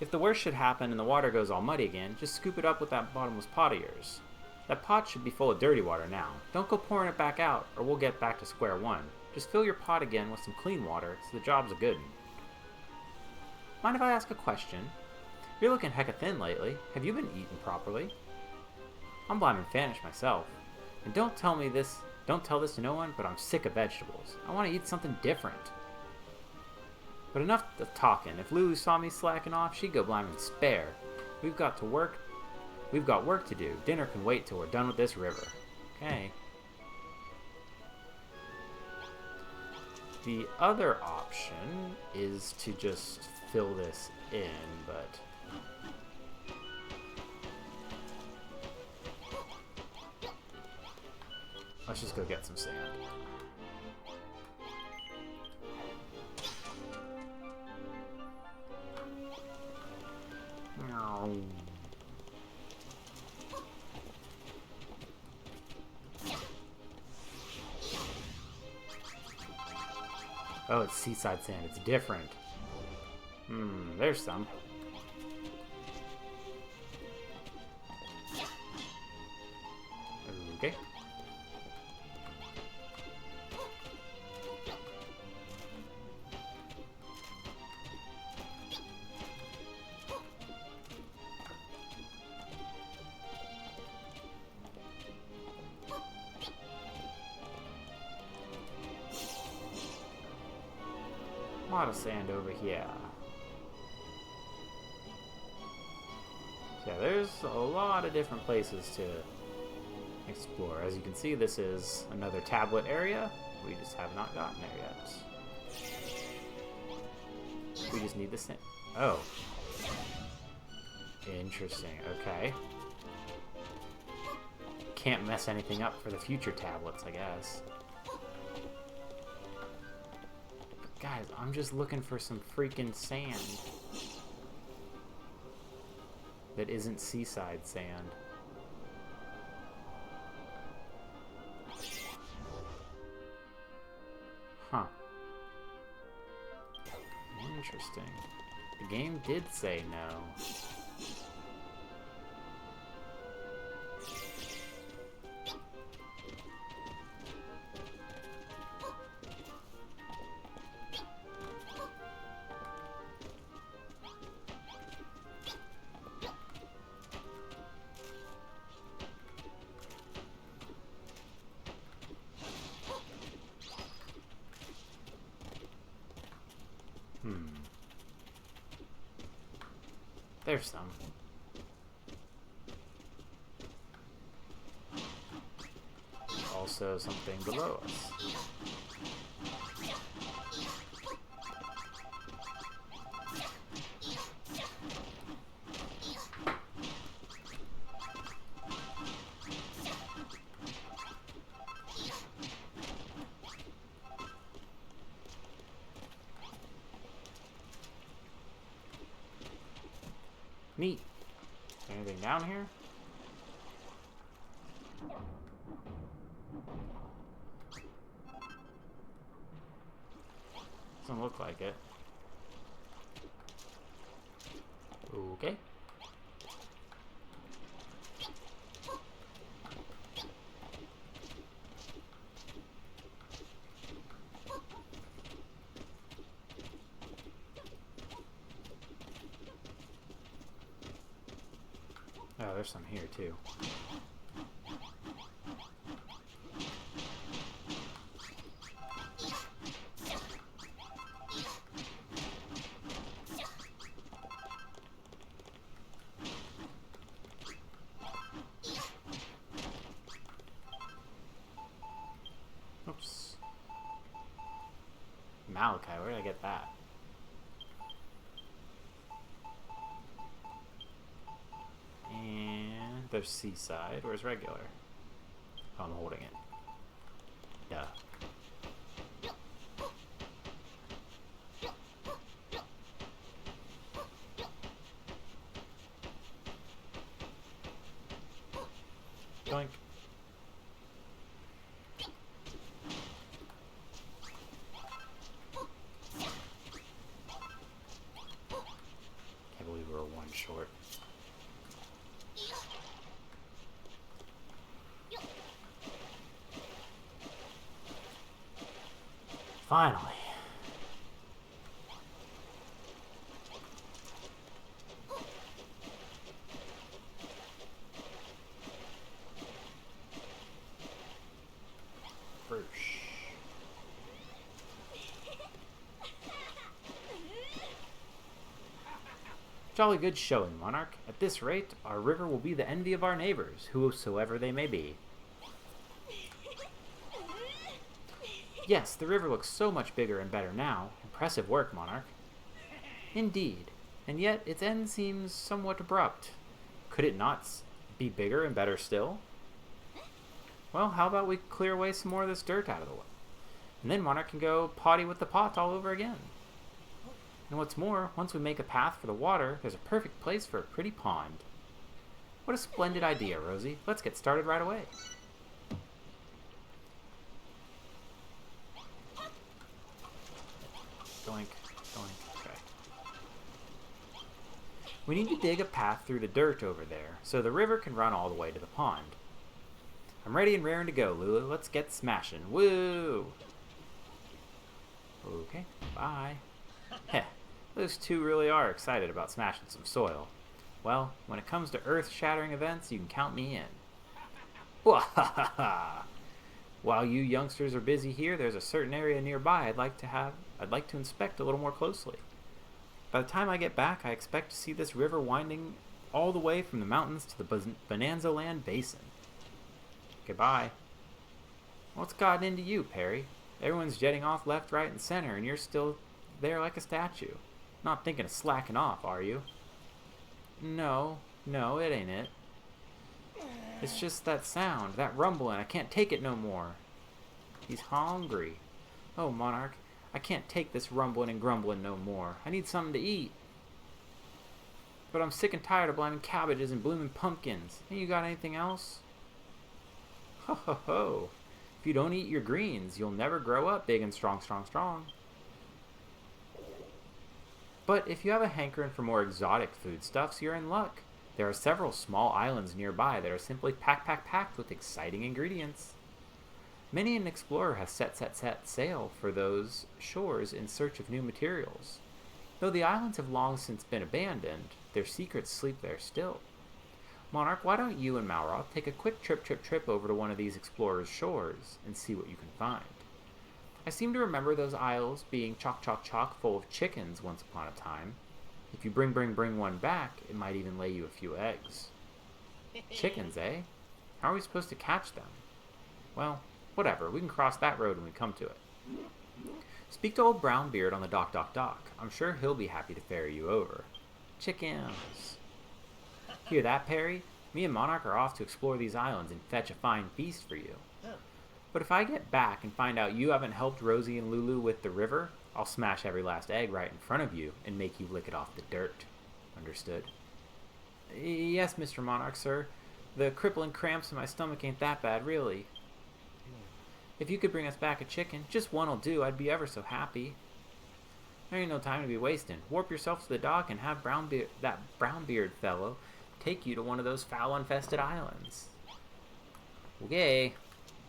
If the worst should happen and the water goes all muddy again, just scoop it up with that bottomless pot of yours. That pot should be full of dirty water now. Don't go pouring it back out, or we'll get back to square one. Just fill your pot again with some clean water, so the job's a good one. Mind if I ask a question? You're looking hecka thin lately. Have you been eating properly? I'm blimmin' famished myself. And don't tell this to no one, but I'm sick of vegetables. I want to eat something different. But enough of talking. If Lulu saw me slacking off, she'd go blimmin' spare. We've got work to do. Dinner can wait till we're done with this river. Okay. The other option is to just fill this in, but... let's just go get some sand. No. Oh, it's seaside sand. It's different. There's some. Okay. A lot of sand over here. Yeah, there's a lot of different places to explore. As you can see, this is another tablet area. We just have not gotten there yet. We just need the sand. Oh. Interesting. Okay. Can't mess anything up for the future tablets, I guess. But guys, I'm just looking for some freaking sand that isn't seaside sand. Huh. Interesting. The game did say no. There's some. Also something below us. Neat. Anything down here? Doesn't look like it. Okay. Oh, there's some here too. Oops. Malachi, where did I get that? And there's seaside. Where's regular? Oh, I'm holding it. Duh. Doink. Can't believe we're one short. Finally. Broosh. Jolly good showing, Monarch. At this rate, our river will be the envy of our neighbors, whosoever they may be. Yes, the river looks so much bigger and better now. Impressive work, Monarch. Indeed. And yet, its end seems somewhat abrupt. Could it not be bigger and better still? Well, how about we clear away some more of this dirt out of the way? And then Monarch can go potty with the pot all over again. And what's more, once we make a path for the water, there's a perfect place for a pretty pond. What a splendid idea, Rosie. Let's get started right away. Doink, doink, okay. We need to dig a path through the dirt over there, so the river can run all the way to the pond. I'm ready and raring to go, Lulu. Let's get smashing. Woo! Okay, bye. Heh, those two really are excited about smashing some soil. Well, when it comes to earth-shattering events, you can count me in. Wahahaha! While you youngsters are busy here, there's a certain area nearby I'd like to inspect a little more closely. By the time I get back, I expect to see this river winding all the way from the mountains to the Bonanza Land Basin. Goodbye. What's gotten into you, Perry? Everyone's jetting off left, right, and center, and you're still there like a statue. Not thinking of slacking off, are you? No, it ain't it. It's just that sound, that rumbling. I can't take it no more. He's hungry. Oh, Monarch, I can't take this rumbling and grumbling no more. I need something to eat. But I'm sick and tired of blaming cabbages and blooming pumpkins. Ain't you got anything else? Ho ho ho. If you don't eat your greens, you'll never grow up big and strong. But if you have a hankering for more exotic foodstuffs, you're in luck. There are several small islands nearby that are simply packed with exciting ingredients. Many an explorer has set sail for those shores in search of new materials. Though the islands have long since been abandoned, their secrets sleep there still. Monarch, why don't you and Malroth take a quick trip over to one of these explorers' shores and see what you can find? I seem to remember those isles being chock full of chickens once upon a time. If you bring one back, it might even lay you a few eggs. Chickens, eh? How are we supposed to catch them? Well, whatever. We can cross that road when we come to it. Speak to old Brownbeard on the dock. I'm sure he'll be happy to ferry you over. Chickens. Hear that, Perry? Me and Monarch are off to explore these islands and fetch a fine feast for you. But if I get back and find out you haven't helped Rosie and Lulu with the river, I'll smash every last egg right in front of you and make you lick it off the dirt. Understood? Yes, Mr. Monarch, sir. The crippling cramps in my stomach ain't that bad, really. If you could bring us back a chicken, just one'll do, I'd be ever so happy. There ain't no time to be wasting. Warp yourself to the dock and have that Brownbeard fellow take you to one of those foul-infested islands. Okay.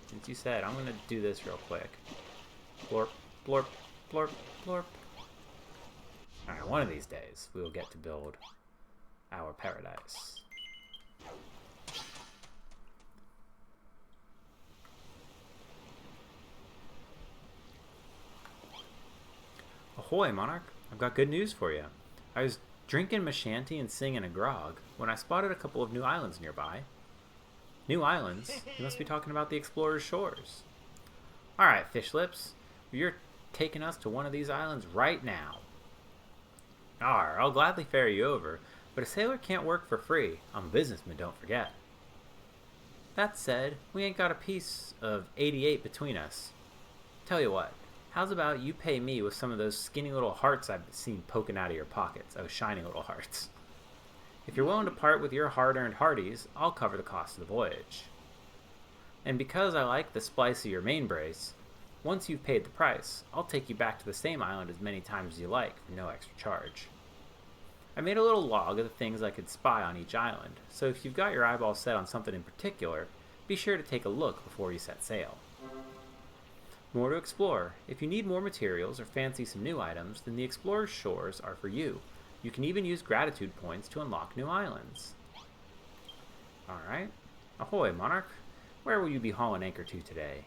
Since you said, I'm going to do this real quick. Blorp, blorp, blorp, blorp. Alright, one of these days, we will get to build our paradise. Ahoy, Monarch. I've got good news for you. I was drinking my shanty and singing a grog when I spotted a couple of new islands nearby. New islands? You must be talking about the explorer's shores. Alright, fish lips. You're taking us to one of these islands right now. Arr, I'll gladly ferry you over, but a sailor can't work for free. I'm a businessman, don't forget. That said, we ain't got a piece of 88 between us. Tell you what, how's about you pay me with some of those skinny little hearts I've seen poking out of your pockets, those shiny little hearts. If you're willing to part with your hard-earned hearties, I'll cover the cost of the voyage. And because I like the splice of your main brace, once you've paid the price, I'll take you back to the same island as many times as you like for no extra charge. I made a little log of the things I could spy on each island, so if you've got your eyeballs set on something in particular, be sure to take a look before you set sail. More to explore. If you need more materials or fancy some new items, then the explorer's shores are for you. You can even use gratitude points to unlock new islands. Alright. Ahoy, Monarch. Where will you be hauling anchor to today?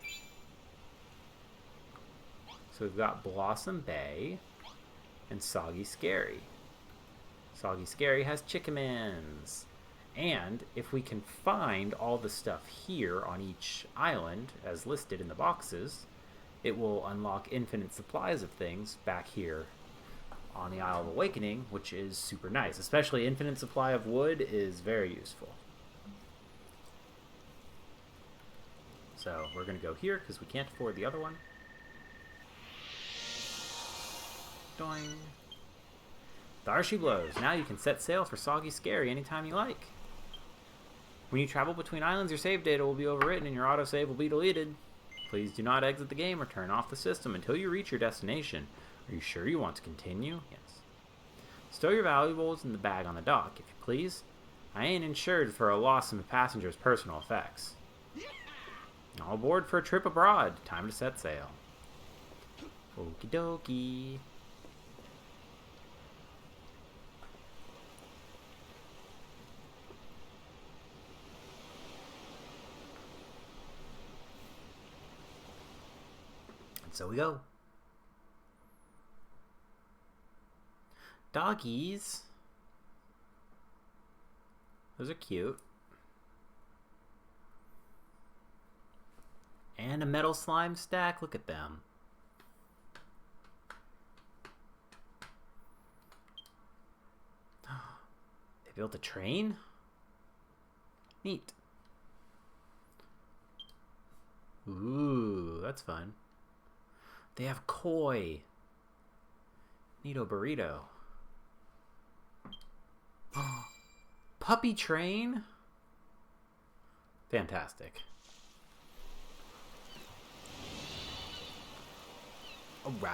So we've got Blossom Bay and Soggy Scary. Soggy Scary has chickens. And if we can find all the stuff here on each island, as listed in the boxes, it will unlock infinite supplies of things back here on the Isle of Awakening, which is super nice. Especially infinite supply of wood is very useful. So we're going to go here because we can't afford the other one. Doing. There she blows. Now you can set sail for Soggy Scary anytime you like. When you travel between islands, your save data will be overwritten and your autosave will be deleted. Please do not exit the game or turn off the system until you reach your destination. Are you sure you want to continue? Yes. Stow your valuables in the bag on the dock, if you please. I ain't insured for a loss in the passenger's personal effects. All aboard for a trip abroad. Time to set sail. Okie dokie. And so we go. Doggies. Those are cute. And a metal slime stack. Look at them. They built a train? Neat. Ooh, that's fun. They have koi. Neato burrito. Puppy train? Fantastic. Alright.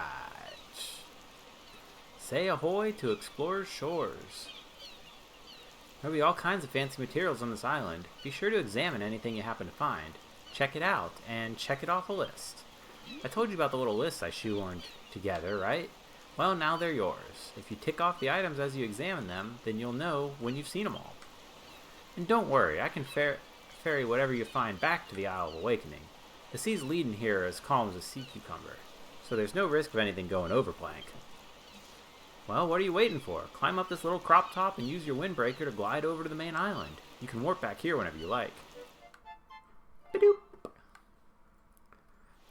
Say ahoy to explorers' shores. There'll be all kinds of fancy materials on this island. Be sure to examine anything you happen to find. Check it out, and check it off a list. I told you about the little lists I shoehorned together, right? Well, now they're yours. If you tick off the items as you examine them, then you'll know when you've seen them all. And don't worry, I can ferry whatever you find back to the Isle of Awakening. The sea's leading here as calm as a sea cucumber, so there's no risk of anything going over plank. Well, what are you waiting for? Climb up this little crop top and use your windbreaker to glide over to the main island. You can warp back here whenever you like. Ba-doop!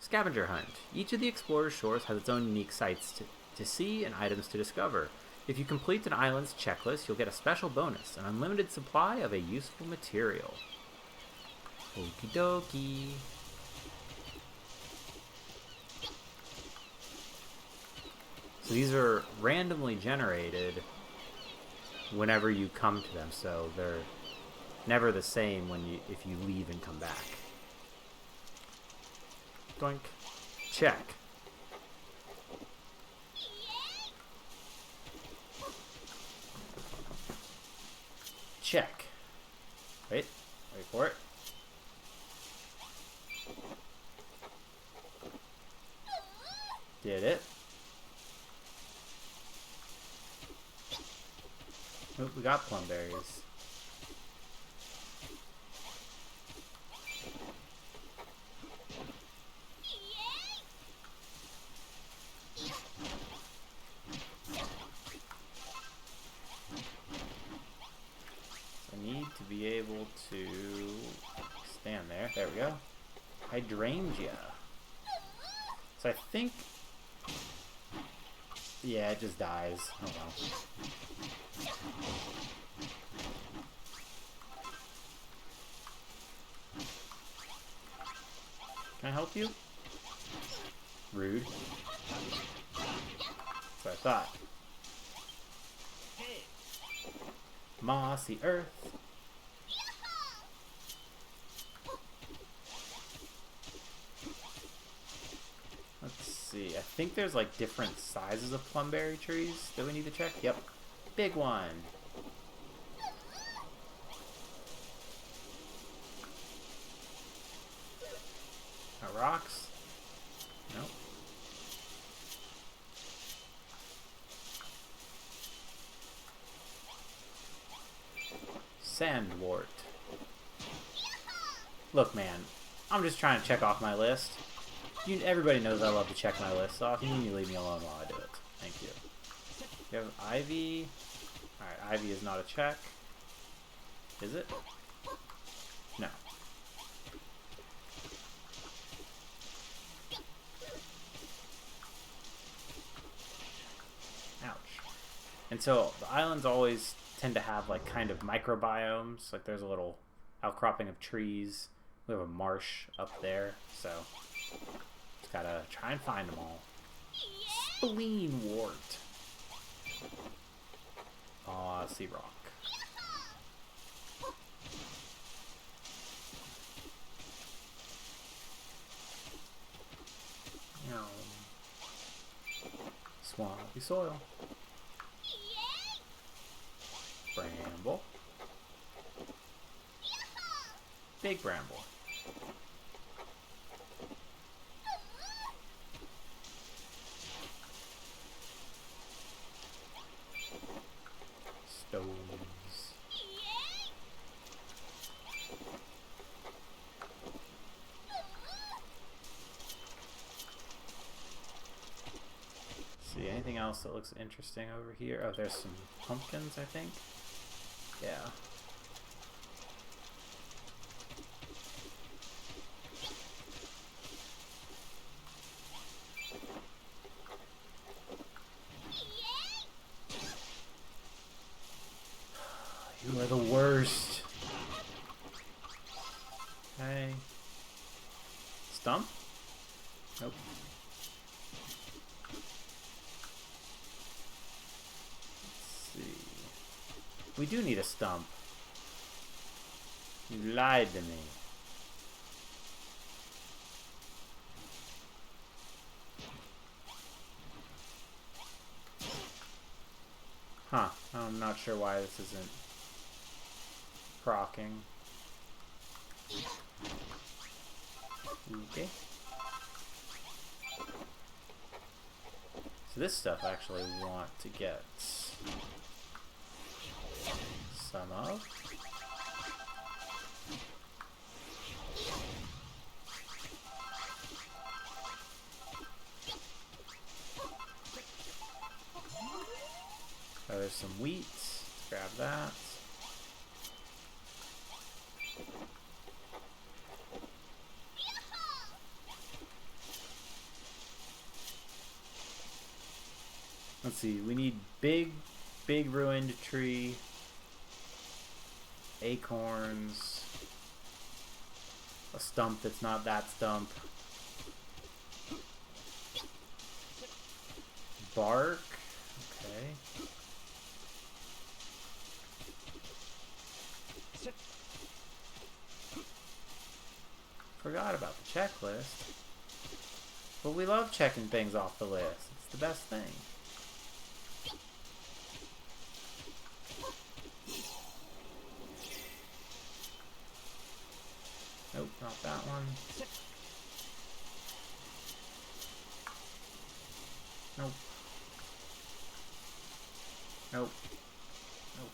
Scavenger hunt. Each of the explorer's shores has its own unique sights to see and items to discover. If you complete an island's checklist, you'll get a special bonus, an unlimited supply of a useful material. Okie dokie. So these are randomly generated whenever you come to them, so they're never the same if you leave and come back. Doink. Check. Check. Wait for it. Did it. Oh, we got plum berries. I need to be able to stand there. There we go. Hydrangea. So I think... yeah, it just dies. Oh well. Can I help you? Rude. That's what I thought. Mossy earth. Let's see. I think there's like different sizes of plumberry trees that we need to check. Yep. Big one. Rocks? Nope. Sandwort. Look, man, I'm just trying to check off my list. Everybody knows I love to check my list off. You need to leave me alone while I do it. Thank you. You have Ivy. Alright, Ivy is not a check. Is it? No. And so the islands always tend to have like kind of microbiomes. Like there's a little outcropping of trees. We have a marsh up there, so just gotta try and find them all. Spleen wart. Aw, sea rock. Swampy soil. Bramble. Big bramble. anything else that looks interesting over here? Oh, there's some pumpkins, I think. Yeah. You are the worst. Hey. Stump? Nope. Let's see. We do need a stump. You lied to me. Huh. I'm not sure why this isn't procking. Okay. So this stuff actually we want to get some of. Oh, there's some wheat. Let's grab that. Let's see, we need big ruined tree, acorns, a stump that's not that stump, bark, okay. Forgot about the checklist. But we love checking things off the list. It's the best thing. Nope, not that one. Nope. Nope. Nope.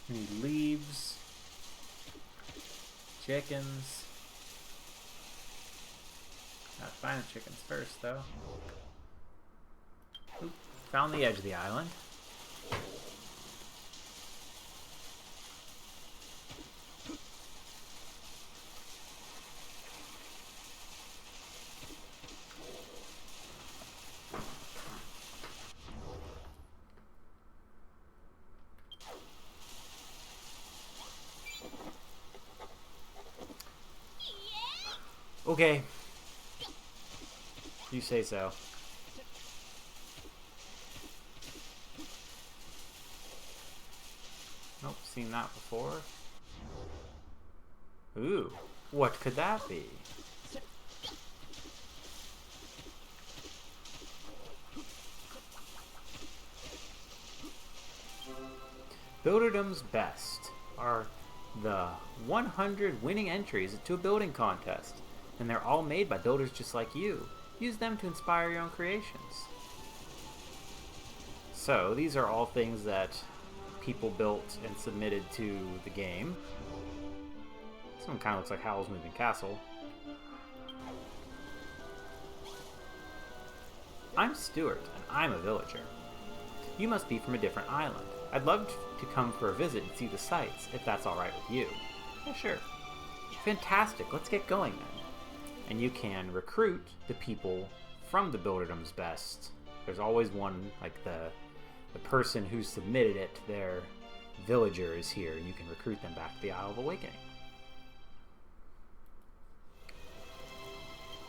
We need leaves, chickens. Gotta find the chickens first, though. Oop, found the edge of the island. Okay. You say so. Nope, seen that before. Ooh, what could that be? Builderdom's Best are the 100 winning entries to a building contest, and they're all made by builders just like you. Use them to inspire your own creations. So, these are all things that people built and submitted to the game. This one kind of looks like Howl's Moving Castle. I'm Stuart, and I'm a villager. You must be from a different island. I'd love to come for a visit and see the sights, if that's alright with you. Yeah, sure. Fantastic, let's get going then. And you can recruit the people from the Builderdom's Best. There's always one, like the person who submitted it, their villager is here, and you can recruit them back to the Isle of Awakening.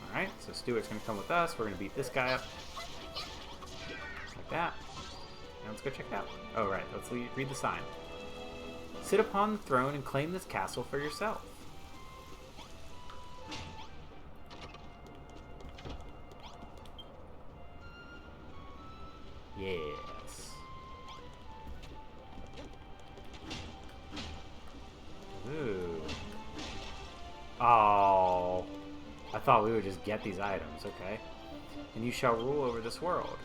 Alright, so Stuart's going to come with us. We're going to beat this guy up. Like that. And let's go check it out. Oh, right, let's read the sign. Sit upon the throne and claim this castle for yourself. Yes. Ooh. Oh. I thought we would just get these items, okay. And you shall rule over this world.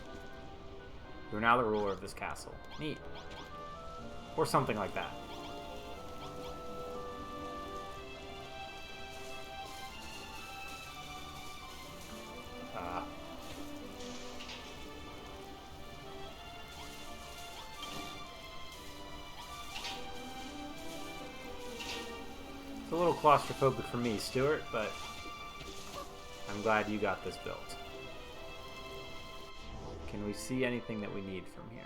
You're now the ruler of this castle. Neat. Or something like that. It's a little claustrophobic for me, Stuart, but I'm glad you got this built. Can we see anything that we need from here?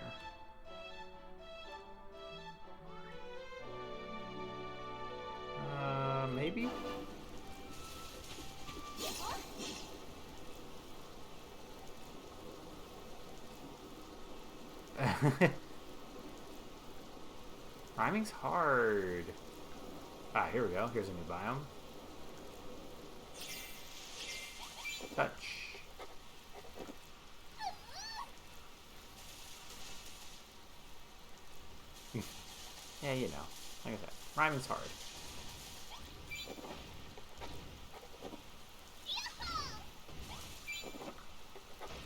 Maybe? Rhyming's hard. Ah, here we go. Here's a new biome. Touch. Yeah, you know. Like I said, rhyming's hard.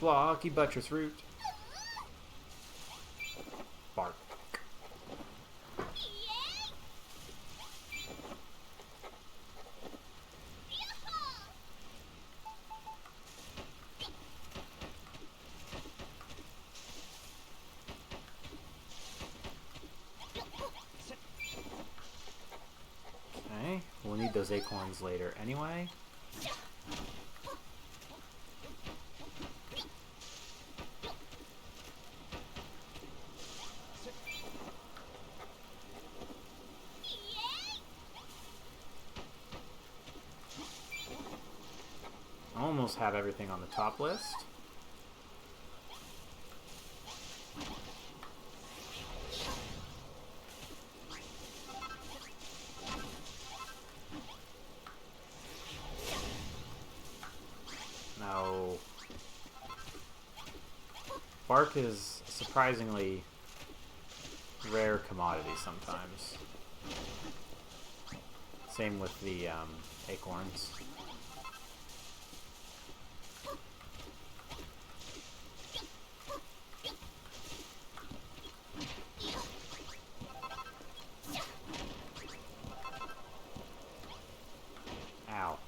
Blocky buttress root. Bark. Okay, we'll need those acorns later anyway. Almost have everything on the top list. No. Bark is a surprisingly rare commodity sometimes. Same with the acorns. Ow.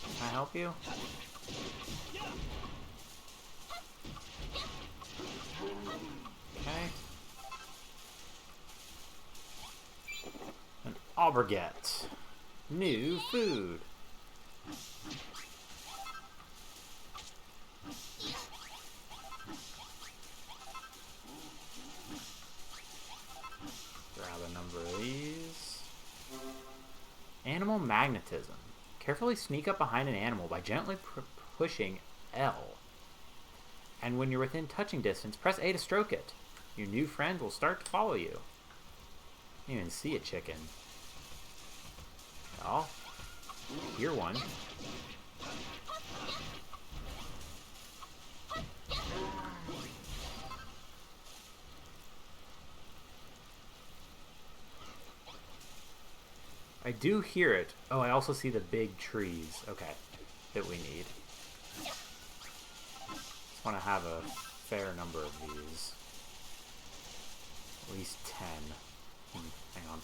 Can I help you? Okay. An aubergette. New food. Grab a number of these. Animal magnetism. Carefully sneak up behind an animal by gently pushing L. And when you're within touching distance, press A to stroke it. Your new friend will start to follow you. You can't even see a chicken. Oh, hear one. I do hear it. Oh, I also see the big trees. Okay, that we need. Just want to have a fair number of these. At least 10. Hang on.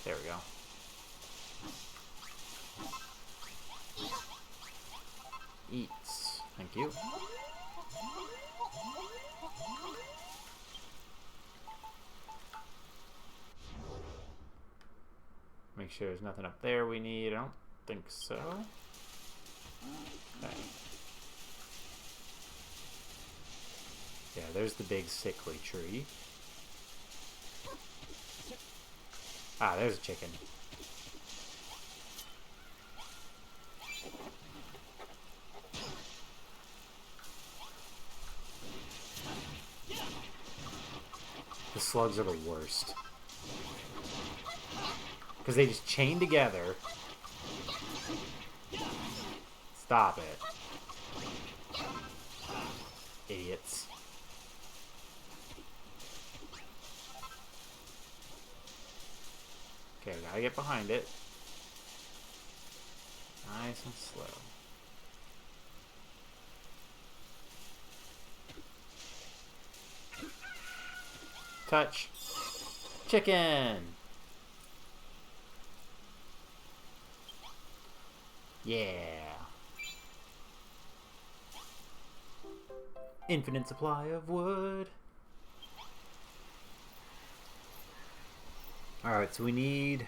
There we go. Eats. Thank you. Make sure there's nothing up there we need. I don't think so. Okay. Yeah, there's the big sickly tree. Ah, there's a chicken. The slugs are the worst. Because they just chain together. Stop it. Idiots. Okay, we gotta get behind it. Nice and slow. Touch. Chicken! Yeah. Infinite supply of wood. Alright, so we need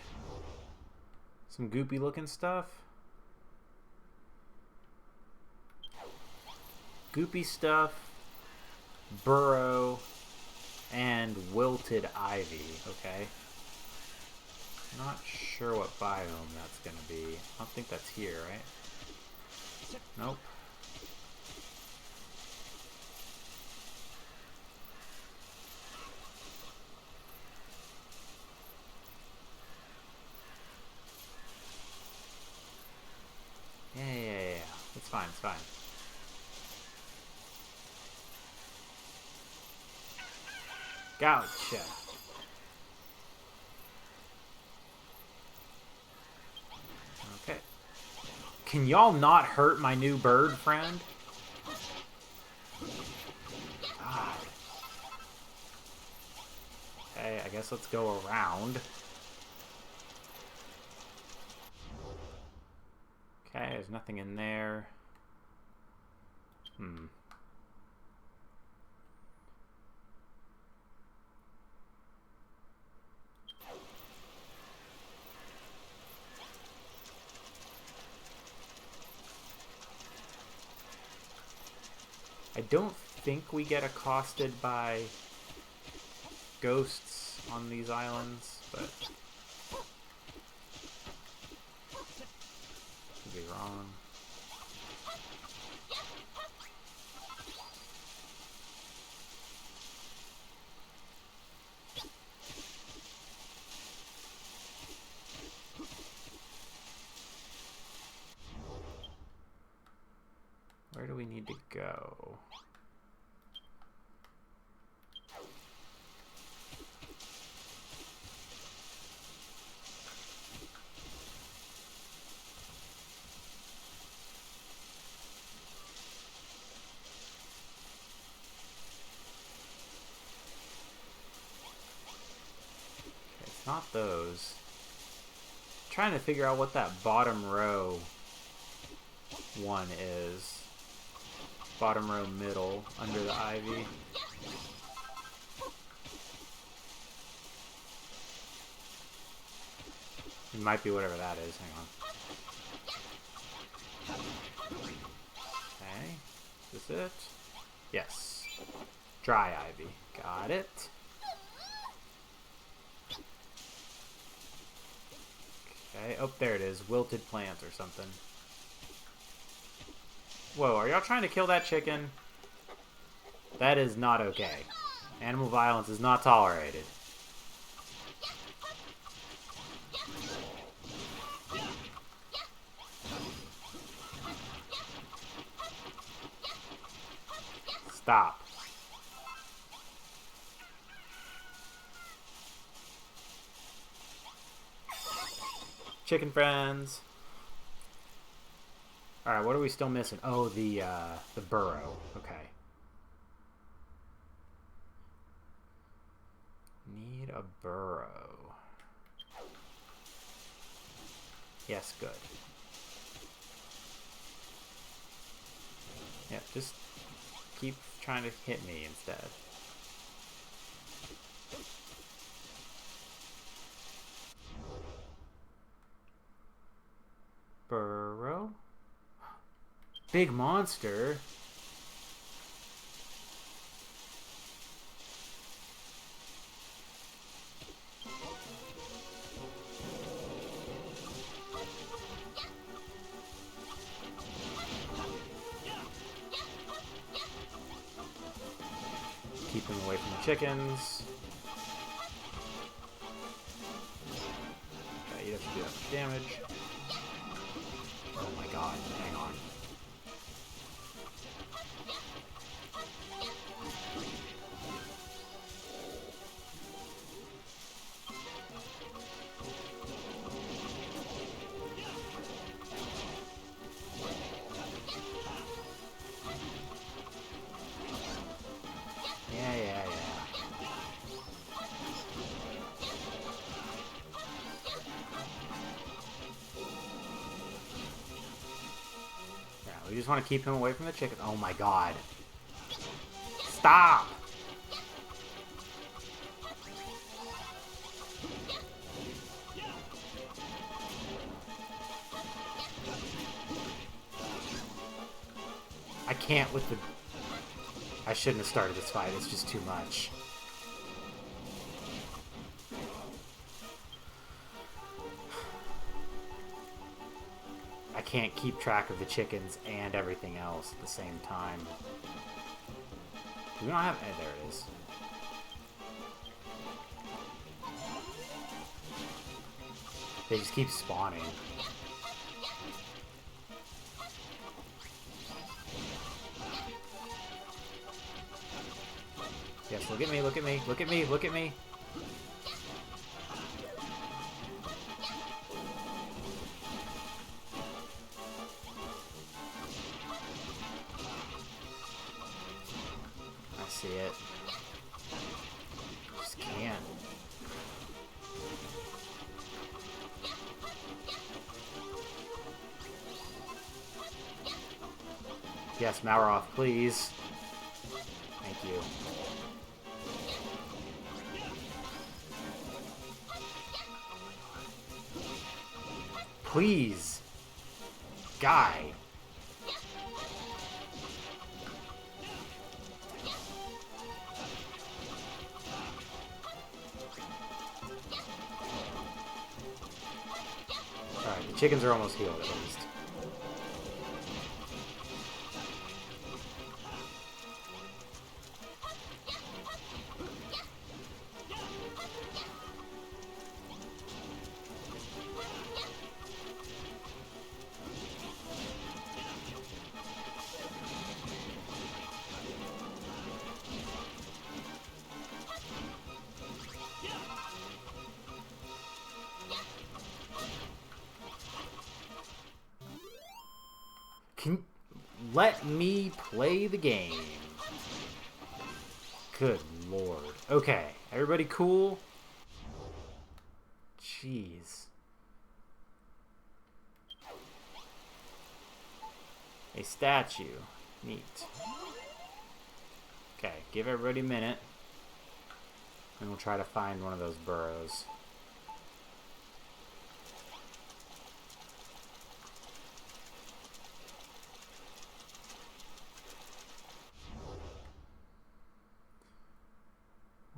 some goopy looking stuff. Goopy stuff, burrow, and wilted ivy, okay? Not sure what biome that's gonna be. I don't think that's here, right? Nope. Yeah. It's fine, it's fine. Gotcha. Okay. Can y'all not hurt my new bird friend? God. Okay, I guess let's go around. Okay, there's nothing in there. I don't think we get accosted by ghosts on these islands, but could be wrong. Where do we need to go? Okay, it's not those. I'm trying to figure out what that bottom row one is. Bottom row middle, under the ivy. It might be whatever that is. Hang on. Okay. Is this it? Yes. Dry ivy. Got it. Okay. Oh, there it is. Wilted plant or something. Whoa, are y'all trying to kill that chicken? That is not okay. Animal violence is not tolerated. Stop. Chicken friends. Alright, what are we still missing? Oh, the burrow. Okay. Need a burrow. Yes, good. Yep, just keep trying to hit me instead. Burrow? Big monster? Keep them away from the chickens. Okay, he doesn't do that much damage. Oh my god, hang on. We just want to keep him away from the chicken. Oh my god. Stop! I can't with the... I shouldn't have started this fight. It's just too much. I can't keep track of the chickens and everything else at the same time. We don't have... Oh, there it is. They just keep spawning. Yes, look at me, look at me, look at me, look at me. I see it. Just can't. Yes, Mauroff, please. Thank you. Please. Guy. Alright, the chickens are almost healed at least. Let me play the game. Good lord. Okay, everybody cool? Jeez. A statue. Neat. Okay, give everybody a minute. And we'll try to find one of those burrows.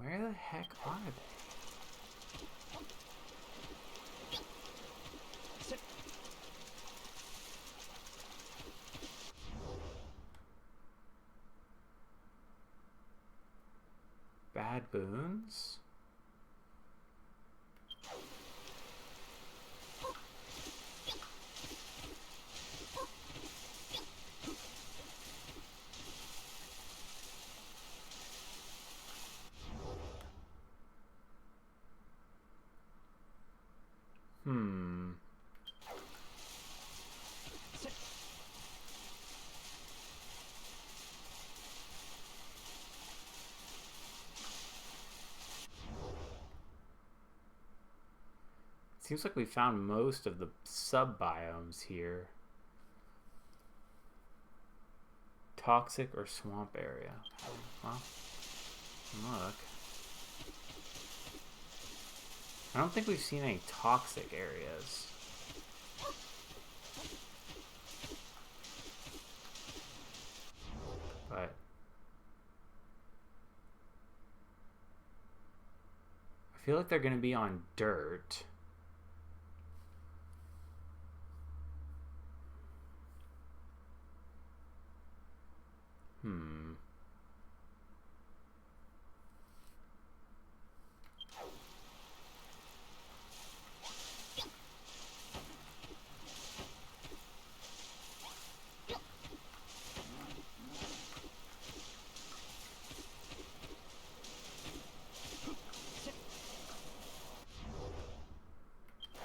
Where the heck are they? Bad boons? Seems like we found most of the sub-biomes here. Toxic or swamp area. Well, look. I don't think we've seen any toxic areas. But I feel like they're going to be on dirt.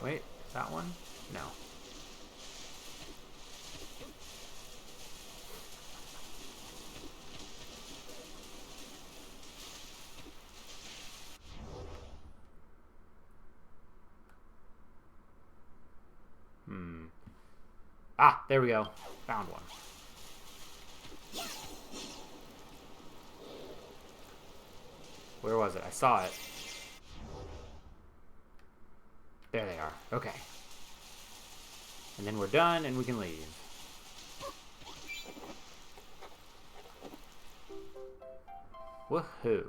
Wait, that one? No. Ah, there we go. Found one. Where was it? I saw it. There they are. Okay. And then we're done and we can leave. Woohoo.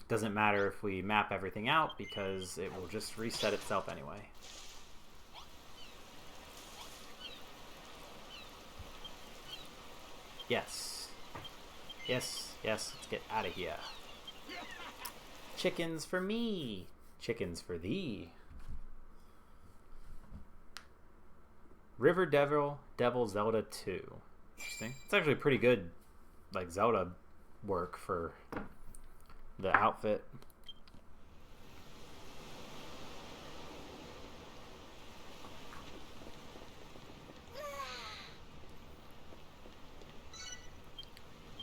Doesn't matter if we map everything out because it will just reset itself anyway. Yes. Yes, yes, let's get out of here. Chickens for me. Chickens for thee. River Devil Zelda 2. Interesting. It's actually pretty good, like, Zelda work for the outfit.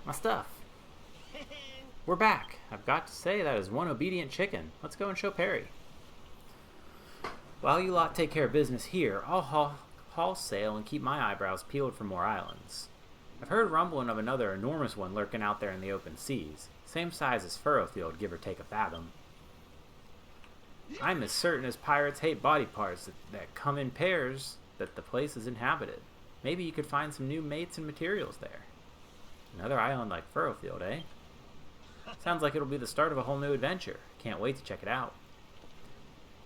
My stuff. We're back. I've got to say that is one obedient chicken. Let's go and show Perry. While you lot take care of business here, I'll haul sail and keep my eyebrows peeled for more islands. I've heard rumbling of another enormous one lurking out there in the open seas. Same size as Furrowfield, give or take a fathom. I'm as certain as pirates hate body parts that come in pairs that the place is inhabited. Maybe you could find some new mates and materials there. Another island like Furrowfield, eh? Sounds like it'll be the start of a whole new adventure. Can't wait to check it out.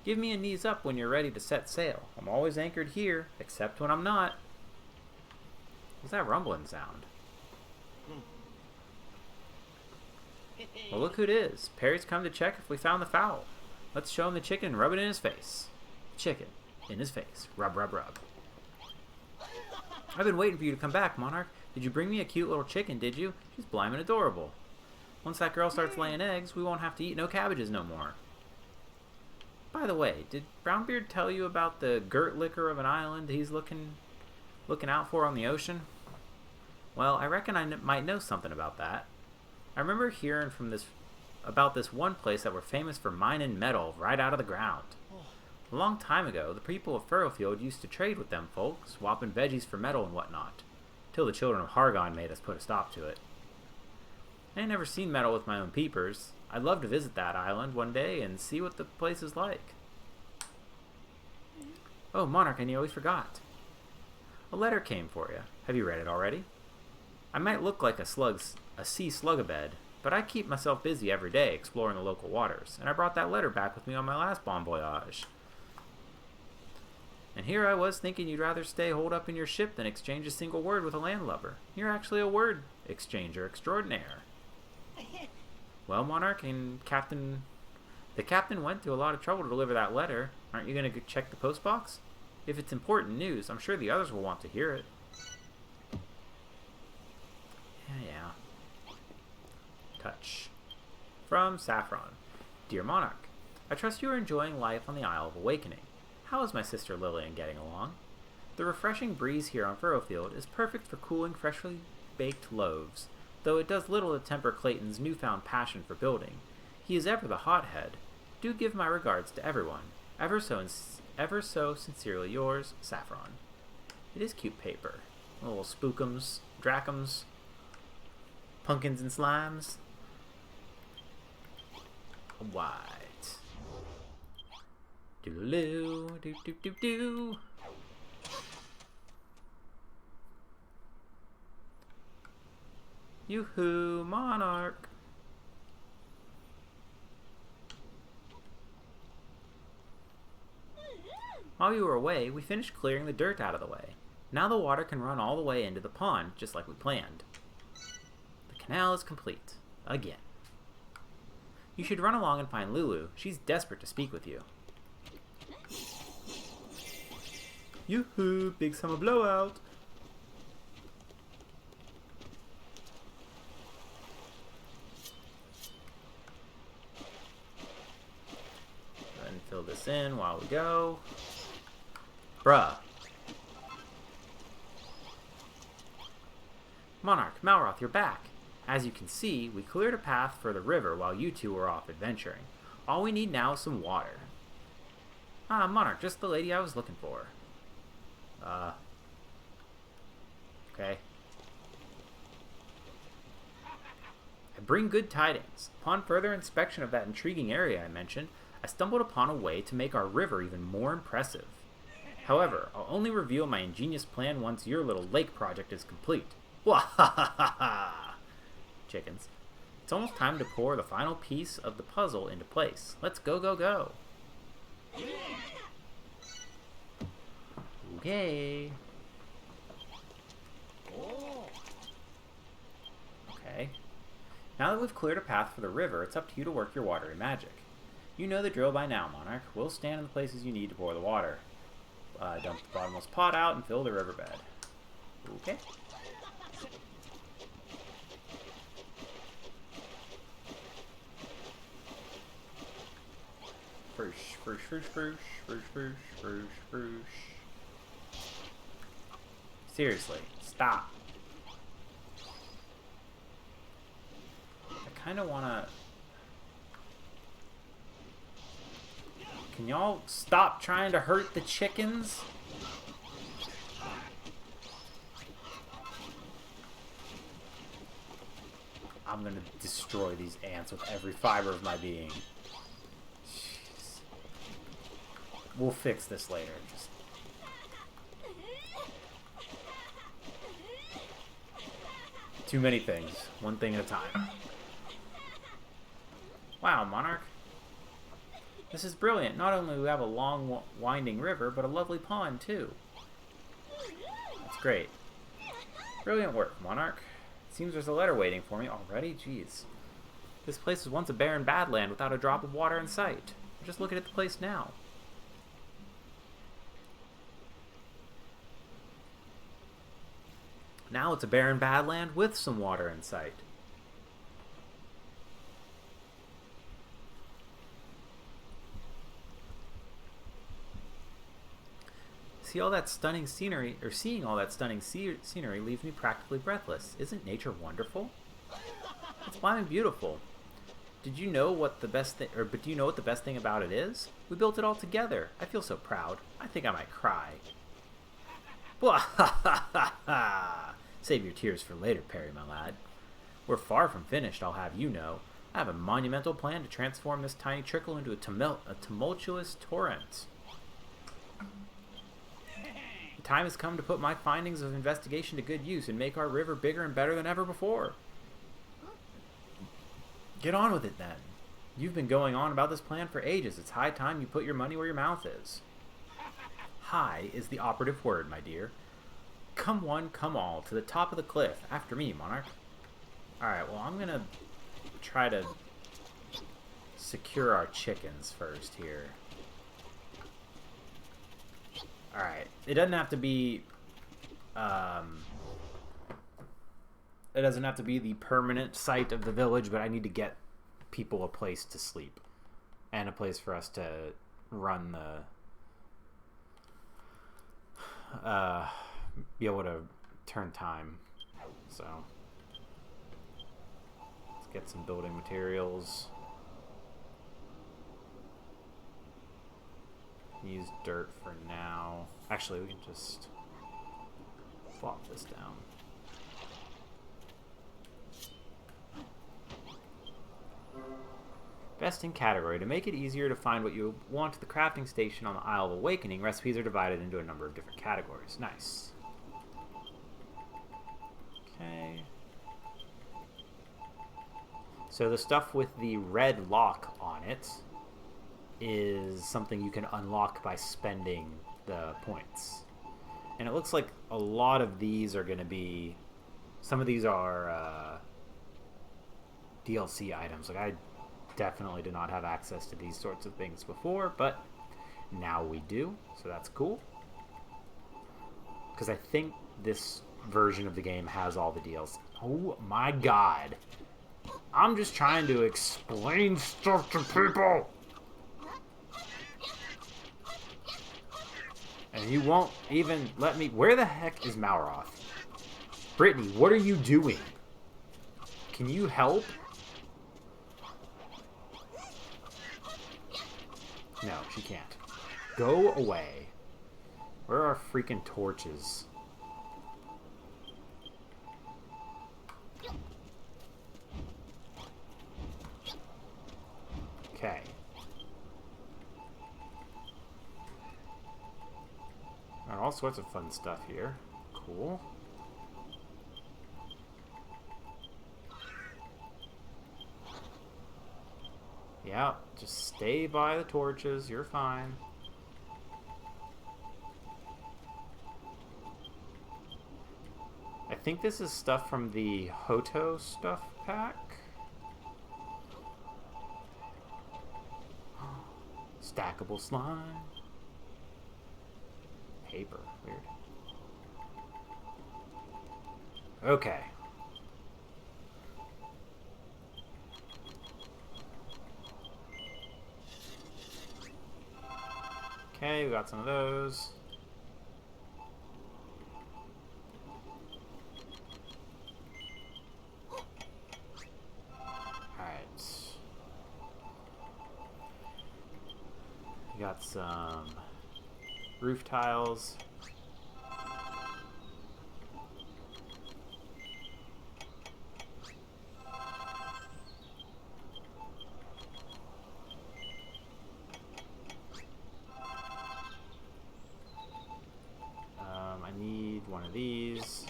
Give me a knees up when you're ready to set sail. I'm always anchored here, except when I'm not. What's that rumbling sound? Well, look who it is. Perry's come to check if we found the fowl. Let's show him the chicken and rub it in his face. Chicken. In his face. Rub, rub, rub. I've been waiting for you to come back, Monarch. Did you bring me a cute little chicken, did you? She's blimmin' adorable. Once that girl starts laying eggs, we won't have to eat no cabbages no more. By the way, did Brownbeard tell you about the girt liquor of an island he's looking out for on the ocean? Well, I reckon I might know something about that. I remember hearing about this one place that were famous for mining metal right out of the ground. A long time ago, the people of Furrowfield used to trade with them folks, swapping veggies for metal and whatnot, till the children of Hargon made us put a stop to it. I ain't never seen metal with my own peepers. I'd love to visit that island one day and see what the place is like. Oh, Monarch, I nearly forgot. A letter came for you. Have you read it already? I might look like a sea slugabed, but I keep myself busy every day exploring the local waters, and I brought that letter back with me on my last bon voyage. And here I was thinking you'd rather stay holed up in your ship than exchange a single word with a landlubber. You're actually a word exchanger extraordinaire. Well, Monarch and the captain went to a lot of trouble to deliver that letter. Aren't you going to check the postbox? If it's important news, I'm sure the others will want to hear it. Yeah. Touch. From Saffron. Dear Monarch, I trust you are enjoying life on the Isle of Awakening. How is my sister Lillian getting along? The refreshing breeze here on Furrowfield is perfect for cooling freshly baked loaves, though it does little to temper Clayton's newfound passion for building. He is ever the hothead. Do give my regards to everyone. Ever so sincerely yours, Saffron. It is cute paper. Little spookums, drachums, pumpkins and slimes. White. Doodaloo, doo doo doo doo. Yoo-hoo, Monarch. While you were away, we finished clearing the dirt out of the way. Now the water can run all the way into the pond, just like we planned. The canal is complete. Again. You should run along and find Lulu. She's desperate to speak with you. Yoo-hoo, big summer blowout. Go ahead and fill this in while we go. Bruh. Monarch, Malroth, you're back. As you can see, we cleared a path for the river while you two were off adventuring. All we need now is some water. Ah, Monarch, just the lady I was looking for. Okay. bring good tidings. Upon further inspection of that intriguing area I mentioned, I stumbled upon a way to make our river even more impressive. However, I'll only reveal my ingenious plan once your little lake project is complete. Wahahaha! Chickens. It's almost time to pour the final piece of the puzzle into place. Let's go, go, go. Okay. Okay. Now that we've cleared a path for the river, it's up to you to work your watery magic. You know the drill by now, Monarch. We'll stand in the places you need to pour the water. Dump the bottomless pot out and fill the riverbed. Okay. Froosh, froosh, froosh, froosh, froosh, froosh, froosh, froosh. Seriously, stop. I kind of want to... Can y'all stop trying to hurt the chickens? I'm gonna destroy these ants with every fiber of my being. Jeez. We'll fix this later. Just... Too many things. One thing at a time. Wow, Monarch. This is brilliant. Not only do we have a long, winding river, but a lovely pond, too. That's great. Brilliant work, Monarch. It seems there's a letter waiting for me already. Jeez. This place was once a barren badland without a drop of water in sight. I'm just looking at the place now. Now it's a barren badland with some water in sight. Seeing all that stunning scenery leaves me practically breathless. Isn't nature wonderful? It's blind and beautiful. Did you know what the best thing, but do you know what the best thing about it is? We built it all together. I feel so proud. I think I might cry. Save your tears for later, Perry, my lad. We're far from finished, I'll have you know. I have a monumental plan to transform this tiny trickle into a tumultuous torrent. The time has come to put my findings of investigation to good use and make our river bigger and better than ever before. Get on with it, then. You've been going on about this plan for ages. It's high time you put your money where your mouth is. High is the operative word, my dear. Come one, come all, to the top of the cliff. After me, Monarch. Alright, well, I'm gonna try to secure our chickens first here. Alright, it doesn't have to be... it doesn't have to be the permanent site of the village, but I need to get people a place to sleep. And a place for us to run the... be able to turn time. So... let's get some building materials. Use dirt for now. Actually, we can just plop this down. Best in category. To make it easier to find what you want at the crafting station on the Isle of Awakening, recipes are divided into a number of different categories. Nice. Okay. So the stuff with the red lock on it is something you can unlock by spending the points. And it looks like a lot of these are going to be... some of these are DLC items. Like, I definitely did not have access to these sorts of things before, but now we do, so that's cool. Because I think this version of the game has all the DLC. Oh my god. I'm just trying to explain stuff to people! And you won't even let me... Where the heck is Malroth? Brittany, what are you doing? Can you help? No, she can't. Go away. Where are our freaking torches? sorts of fun stuff here. Cool. Yeah, just stay by the torches. You're fine. I think this is stuff from the Hoto stuff pack. Stackable slime. Paper. Weird. Okay. Okay, we got some of those. Alright. We got some roof tiles. I need one of these.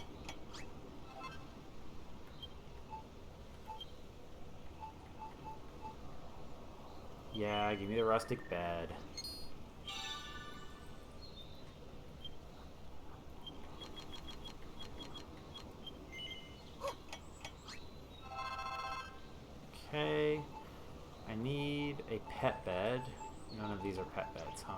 Yeah, give me the rustic bed. Okay. I need a pet bed. None of these are pet beds, huh?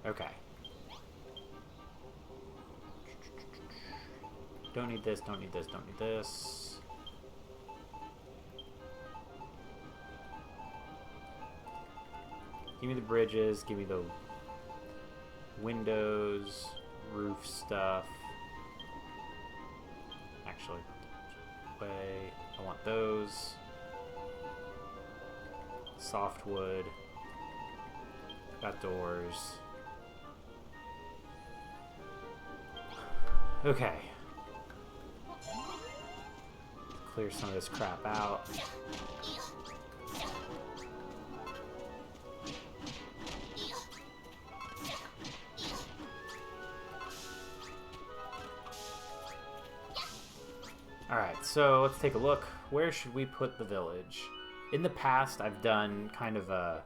Okay. Don't need this, don't need this, don't need this. Give me the bridges, give me the windows, roof stuff. Actually, wait, I want those. Softwood. Got doors. Okay. Clear some of this crap out. Alright, so let's take a look. Where should we put the village? In the past, I've done kind of a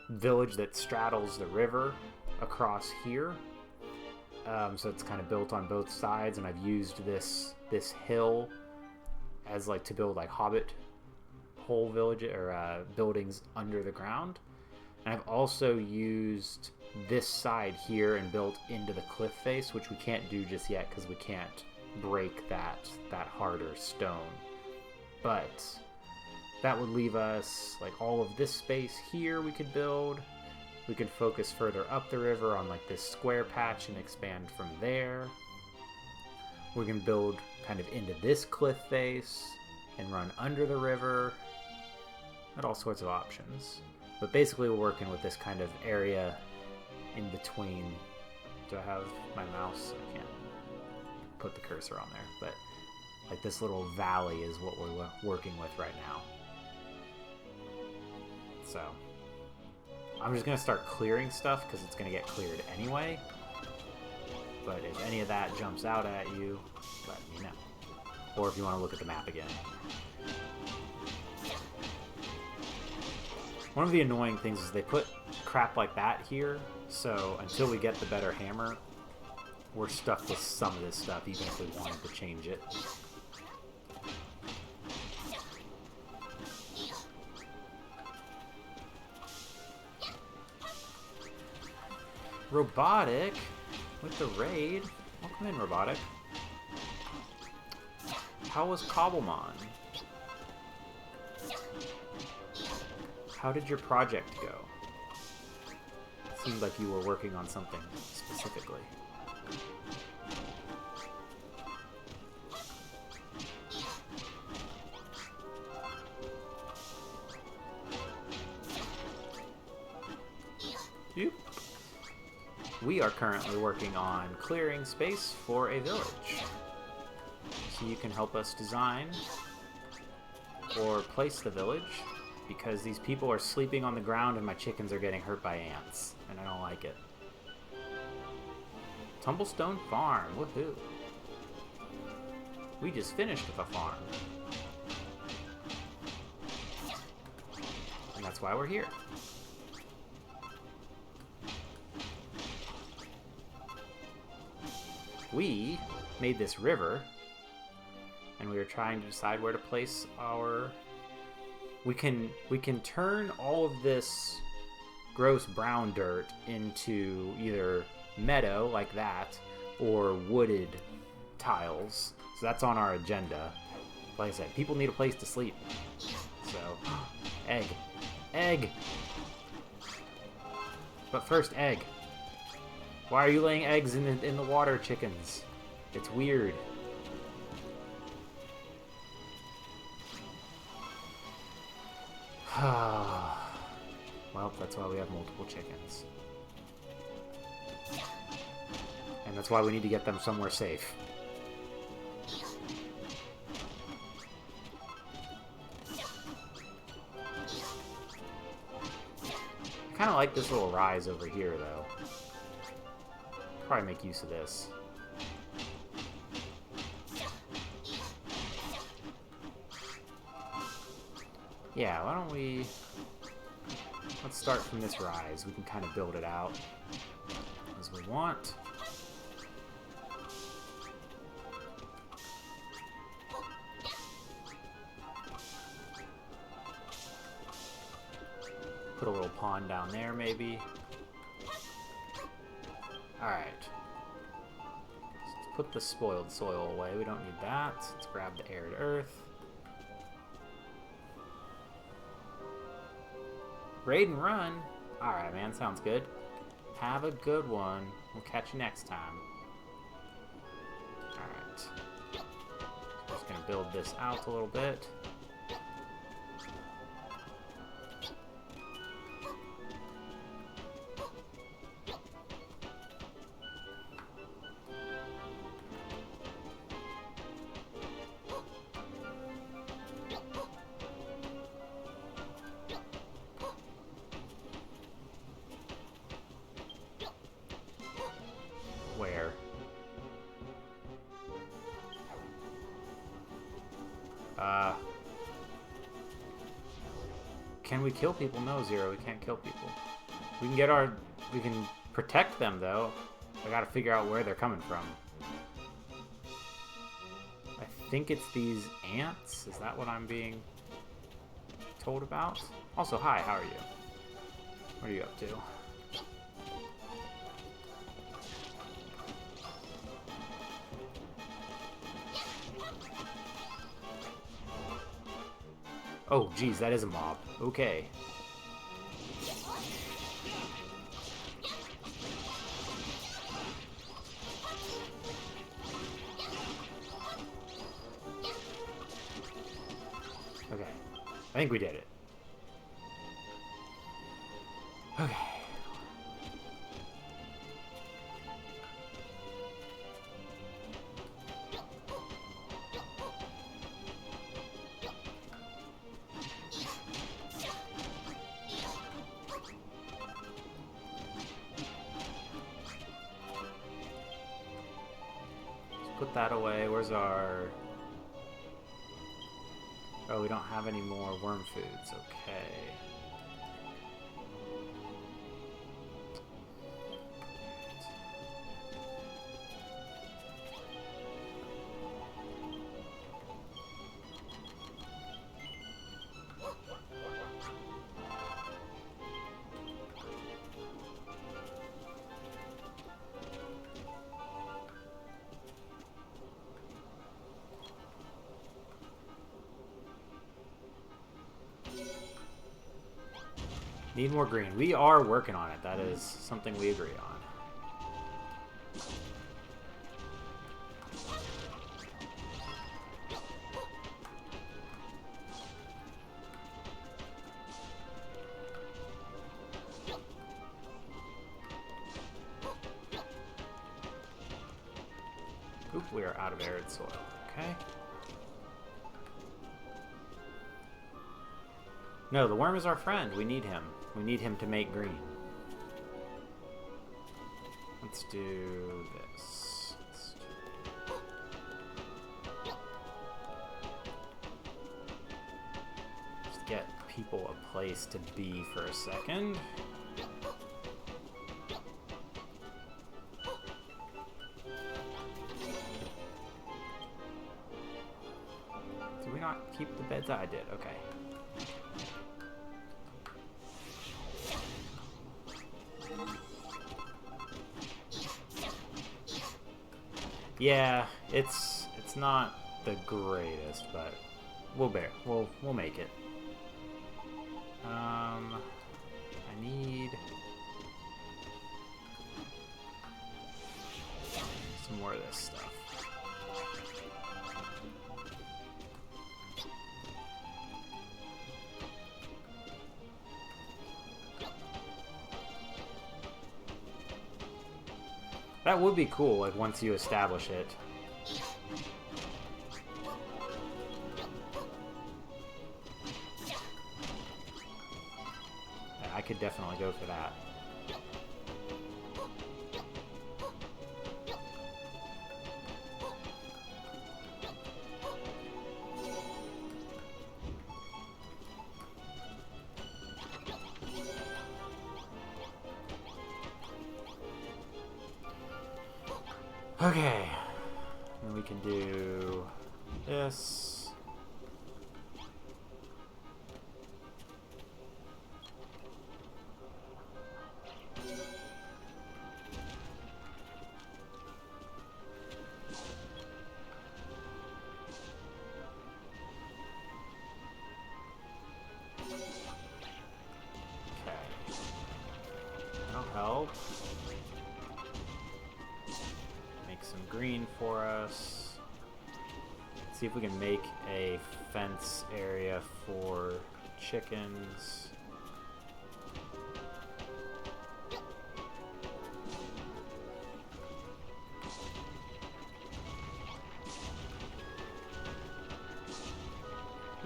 village that straddles the river across here. So it's kind of built on both sides, and I've used this hill as like to build like hobbit hole village or buildings under the ground. And I've also used this side here and built into the cliff face, which we can't do just yet because we can't break that harder stone. But that would leave us like all of this space here we could build. We could focus further up the river on like this square patch and expand from there. We can build kind of into this cliff face and run under the river. Got all sorts of options. But basically we're working with this kind of area in between. Do I have my mouse? I can't put the cursor on there, but like this little valley is what we're working with right now. So I'm just going to start clearing stuff because it's going to get cleared anyway. But if any of that jumps out at you, let me know. Or if you want to look at the map again. One of the annoying things is they put crap like that here, so until we get the better hammer, we're stuck with some of this stuff, even if we wanted to change it. Robotic with the raid. Welcome in, Robotic. How was Cobblemon? How did your project go? Seemed like you were working on something specifically. Yep. we are currently working on clearing space for a village. So you can help us design or place the village, because these people are sleeping on the ground and my chickens are getting hurt by ants, and I don't like it. Tumblestone Farm, woohoo. We just finished with a farm. And that's why we're here. We made this river, and we were trying to decide where to place our... We can turn all of this gross brown dirt into either meadow, like that, or wooded tiles. So that's on our agenda. Like I said, people need a place to sleep. So, egg. Egg! But first, egg. Why are you laying eggs in the water, chickens? It's weird. Well, that's why we have multiple chickens. And that's why we need to get them somewhere safe. I kind of like this little rise over here, though. Probably make use of this. Yeah, why don't we... Let's start from this rise. We can kind of build it out as we want. Put a little pond down there, maybe. Alright. Let's put the spoiled soil away. We don't need that. Let's grab the arid earth. Raid and run. Alright, man. Sounds good. Have a good one. We'll catch you next time. Alright. Just gonna build this out a little bit. Where? Can we kill people? No, Zero, we can't kill people. We can protect them, though. I gotta figure out where they're coming from. I think it's these ants. Is that what I'm being told about? Also, hi, how are you? What are you up to? Oh, geez, that is a mob. Okay. Okay. I think we did it. Okay. Put that away. Where's our... Oh, we don't have any more worm foods. Okay. Need more green. We are working on it. That is something we agree on. we are out of arid soil. Okay. No, the worm is our friend. We need him. We need him to make green. Let's do this. Just get people a place to be for a second. Did we not keep the beds? I did. Okay. Yeah, it's not the greatest, but we'll make it. I need some more of this stuff. That would be cool, like, once you establish it. Yeah, I could definitely go for that. Okay, and we can do this. Okay, that'll help. Some green for us. See if we can make a fence area for chickens.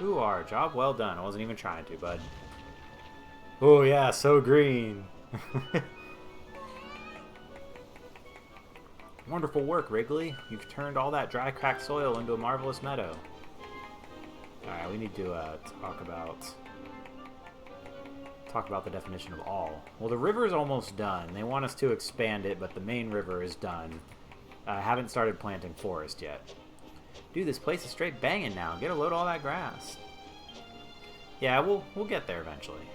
Ooh, our job well done. I wasn't even trying to, bud. Oh yeah, so green. Wonderful work, Wrigley. You've turned all that dry, cracked soil into a marvelous meadow. Alright, we need to talk about the definition of all. Well, the river is almost done. They want us to expand it, but the main river is done. I haven't started planting forest yet. Dude, this place is straight banging now. Get a load of all that grass. Yeah, we'll get there eventually.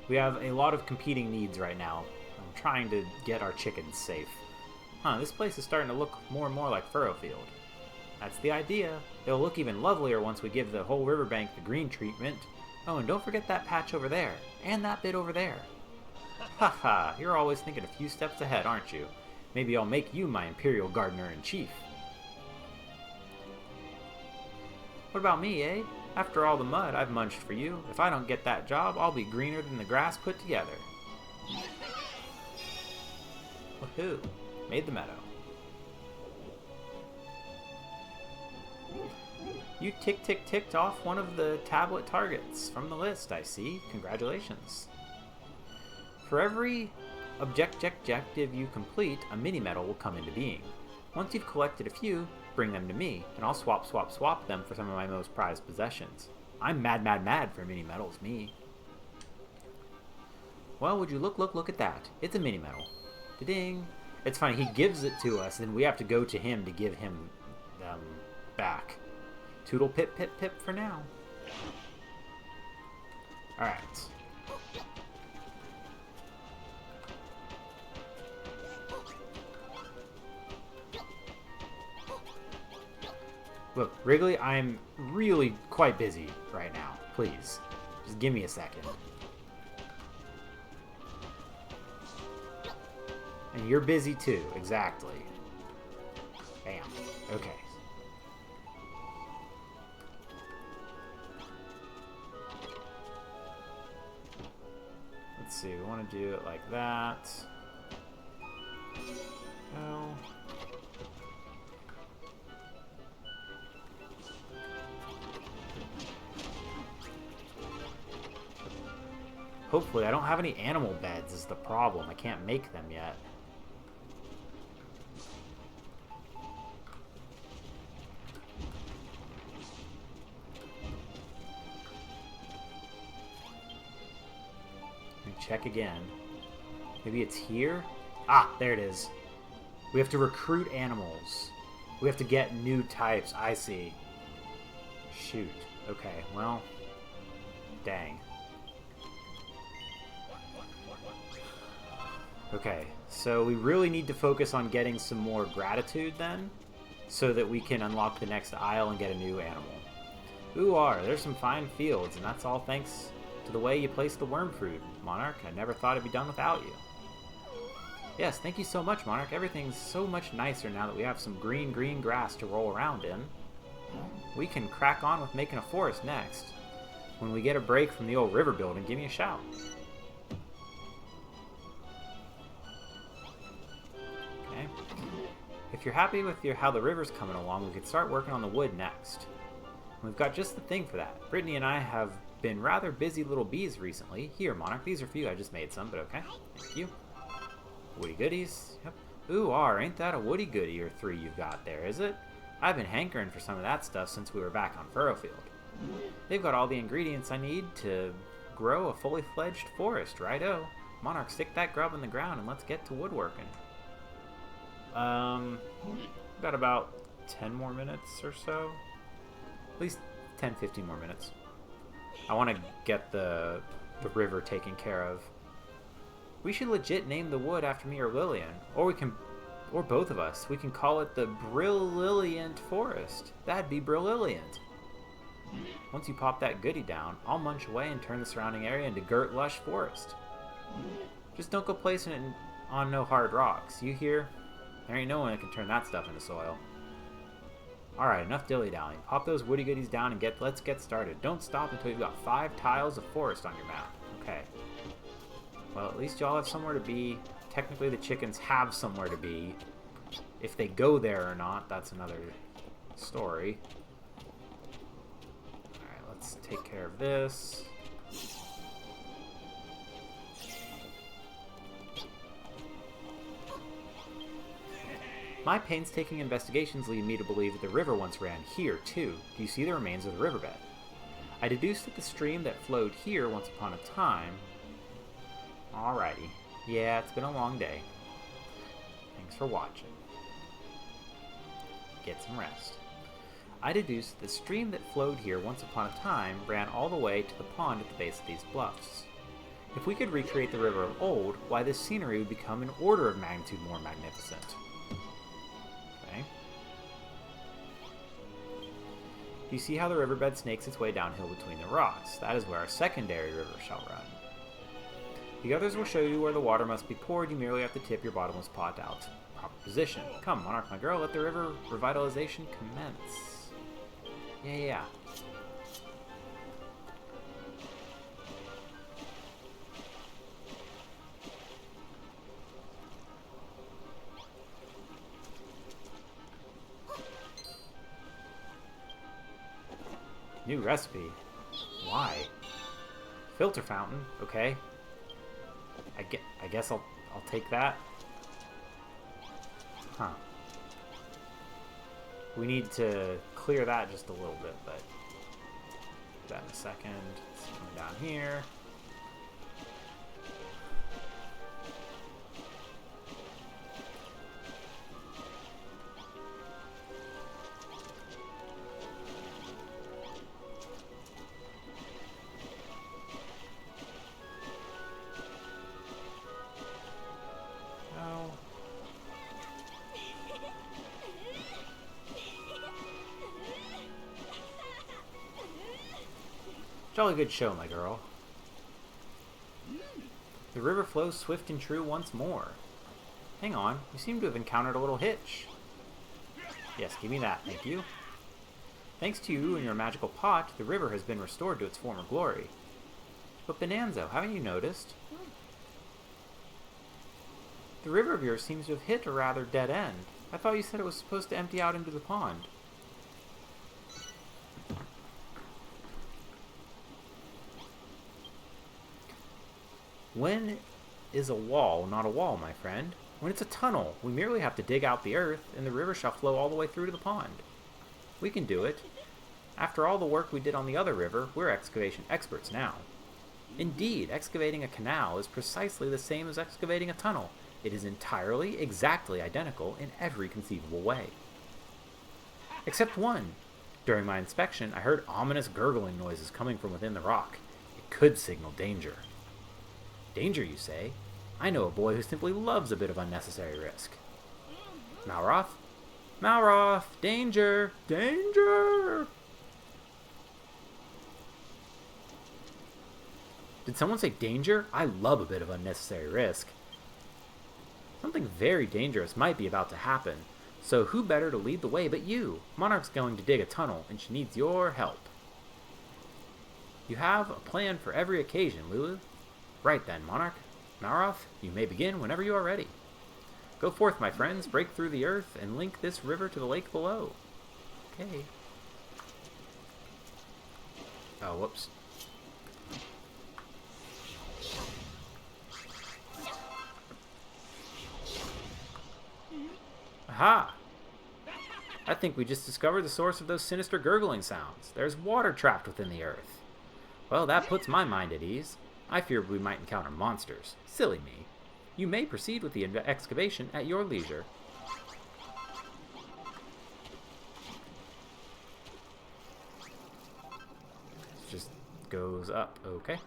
We have a lot of competing needs right now. I'm trying to get our chickens safe. Huh, this place is starting to look more and more like Furrowfield. That's the idea. It'll look even lovelier once we give the whole riverbank the green treatment. Oh, and don't forget that patch over there, and that bit over there. Haha, you're always thinking a few steps ahead, aren't you? Maybe I'll make you my Imperial Gardener-in-Chief. What about me, eh? After all the mud I've munched for you, if I don't get that job, I'll be greener than the grass put together. Woohoo! Made the meadow. You ticked off one of the tablet targets from the list, I see. Congratulations. For every objective you complete, a mini-medal will come into being. Once you've collected a few, bring them to me, and I'll swap them for some of my most prized possessions. I'm mad for mini-medals, me. Well, would you look at that. It's a mini-medal. Da-ding. It's funny, he gives it to us, and we have to go to him to give him them back. Toodle pip for now. Alright. Look, Wrigley, I'm really quite busy right now. Please, just give me a second. And you're busy too, exactly. Bam. Okay. Let's see, we want to do it like that. No. Hopefully, I don't have any animal beds is the problem. I can't make them yet. Let me check again. Maybe it's here? Ah, there it is. We have to recruit animals. We have to get new types. I see. Shoot. Okay, well... Dang. Okay, so we really need to focus on getting some more gratitude then, so that we can unlock the next aisle and get a new animal. There's some fine fields, and that's all thanks to the way you place the worm fruit, Monarch. I never thought it'd be done without you. Yes, thank you so much, Monarch. Everything's so much nicer now that we have some green grass to roll around in. We can crack on with making a forest next. When we get a break from the old river building, give me a shout. Okay. If you're happy with how the river's coming along, we could start working on the wood next. We've got just the thing for that. Brittany and I have been rather busy little bees recently. Here, Monarch, these are for you. I just made some, but okay. Thank you. Woody goodies. Yep. Ain't that a woody goodie or 3 you've got there, is it? I've been hankering for some of that stuff since we were back on Furrowfield. They've got all the ingredients I need to grow a fully fledged forest, righto. Monarch, stick that grub in the ground and let's get to woodworking. Got about 10 more minutes or so. At least 10-15 more minutes. I want to get the river taken care of. We should legit name the wood after me or Lillian. Or both of us. We can call it the Brilliant Forest. That'd be brilliant. Once you pop that goodie down, I'll munch away and turn the surrounding area into girt lush forest. Just don't go placing it on no hard rocks. You hear? There ain't no one that can turn that stuff into soil. Alright, enough dilly-dallying. Pop those woody goodies down and let's get started. Don't stop until you've got 5 tiles of forest on your map. Okay. Well, at least y'all have somewhere to be. Technically, the chickens have somewhere to be. If they go there or not, that's another story. Alright, let's take care of this. My painstaking investigations lead me to believe that the river once ran here, too. Do you see the remains of the riverbed? I deduced that the stream that flowed here once upon a time... Alrighty. Yeah, it's been a long day. Thanks for watching. Get some rest. I deduced that the stream that flowed here once upon a time ran all the way to the pond at the base of these bluffs. If we could recreate the river of old, why this scenery would become an order of magnitude more magnificent. Okay. You see how the riverbed snakes its way downhill between the rocks. That is where our secondary river shall run. The others will show you where the water must be poured. You merely have to tip your bottomless pot out to proper position. Come, Monarch, my girl, let the river revitalization commence. Yeah. New recipe. Why? Filter fountain. Okay. I guess I'll take that. Huh. We need to clear that just a little bit, but do that in a second. Let's come down here. Jolly good show, my girl. The river flows swift and true once more. Hang on, you seem to have encountered a little hitch. Yes, give me that, thank you. Thanks to you and your magical pot, the river has been restored to its former glory. But Bonanzo, haven't you noticed? The river of yours seems to have hit a rather dead end. I thought you said it was supposed to empty out into the pond. When is a wall not a wall, my friend? When it's a tunnel, we merely have to dig out the earth, and the river shall flow all the way through to the pond. We can do it. After all the work we did on the other river, we're excavation experts now. Indeed, excavating a canal is precisely the same as excavating a tunnel. It is entirely, exactly identical in every conceivable way. Except one. During my inspection, I heard ominous gurgling noises coming from within the rock. It could signal danger. Danger, you say? I know a boy who simply loves a bit of unnecessary risk. Malroth? Malroth! Danger! Danger! Did someone say danger? I love a bit of unnecessary risk. Something very dangerous might be about to happen, so who better to lead the way but you? Monarch's going to dig a tunnel, and she needs your help. You have a plan for every occasion, Lulu. Right then, Monarch. Malroth, you may begin whenever you are ready. Go forth, my friends, break through the earth, and link this river to the lake below. Okay. Oh, whoops. Aha! I think we just discovered the source of those sinister gurgling sounds. There's water trapped within the earth. Well, that puts my mind at ease. I feared we might encounter monsters. Silly me. You may proceed with the excavation at your leisure. It just goes up, okay.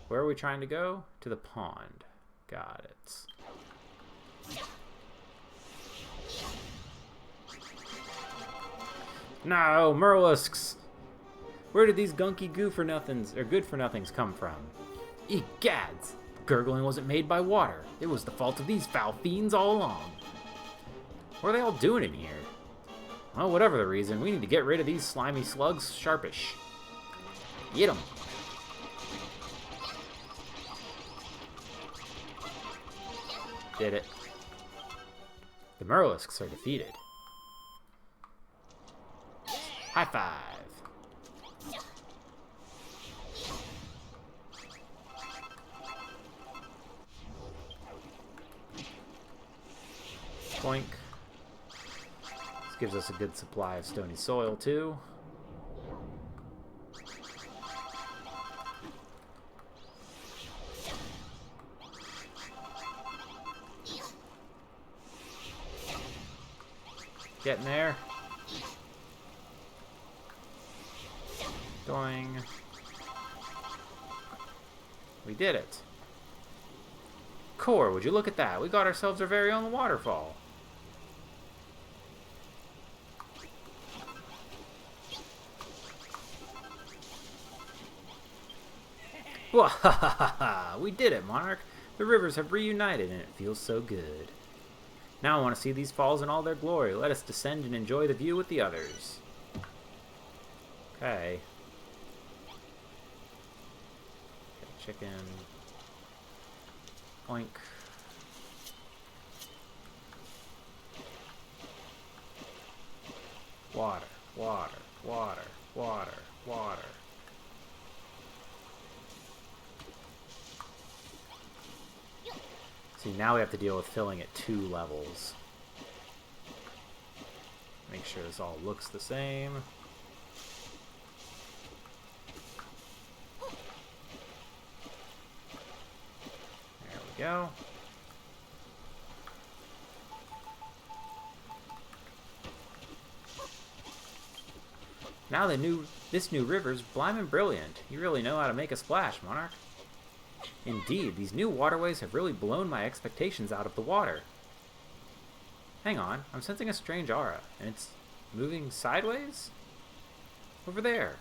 Where are we trying to go? To the pond. Got it. No, Murlisks! Where did these gunky goo-for-nothings, or good-for-nothings come from? Egads! The gurgling wasn't made by water. It was the fault of these foul fiends all along. What are they all doing in here? Well, whatever the reason, we need to get rid of these slimy slugs sharpish. Get 'em! Did it. The Murlisks are defeated. High five! Boink. This gives us a good supply of stony soil, too. Getting there. Going. We did it. Core, would you look at that? We got ourselves our very own waterfall. Wahahaha! We did it, Monarch. The rivers have reunited and it feels so good. Now I want to see these falls in all their glory. Let us descend and enjoy the view with the others. Okay. Chicken. Oink. Water, water, water, water, water. See, now we have to deal with filling at 2 levels. Make sure this all looks the same. There we go. Now this new river's blimmin' brilliant. You really know how to make a splash, Monarch. Indeed, these new waterways have really blown my expectations out of the water. Hang on, I'm sensing a strange aura, and it's moving sideways? Over there.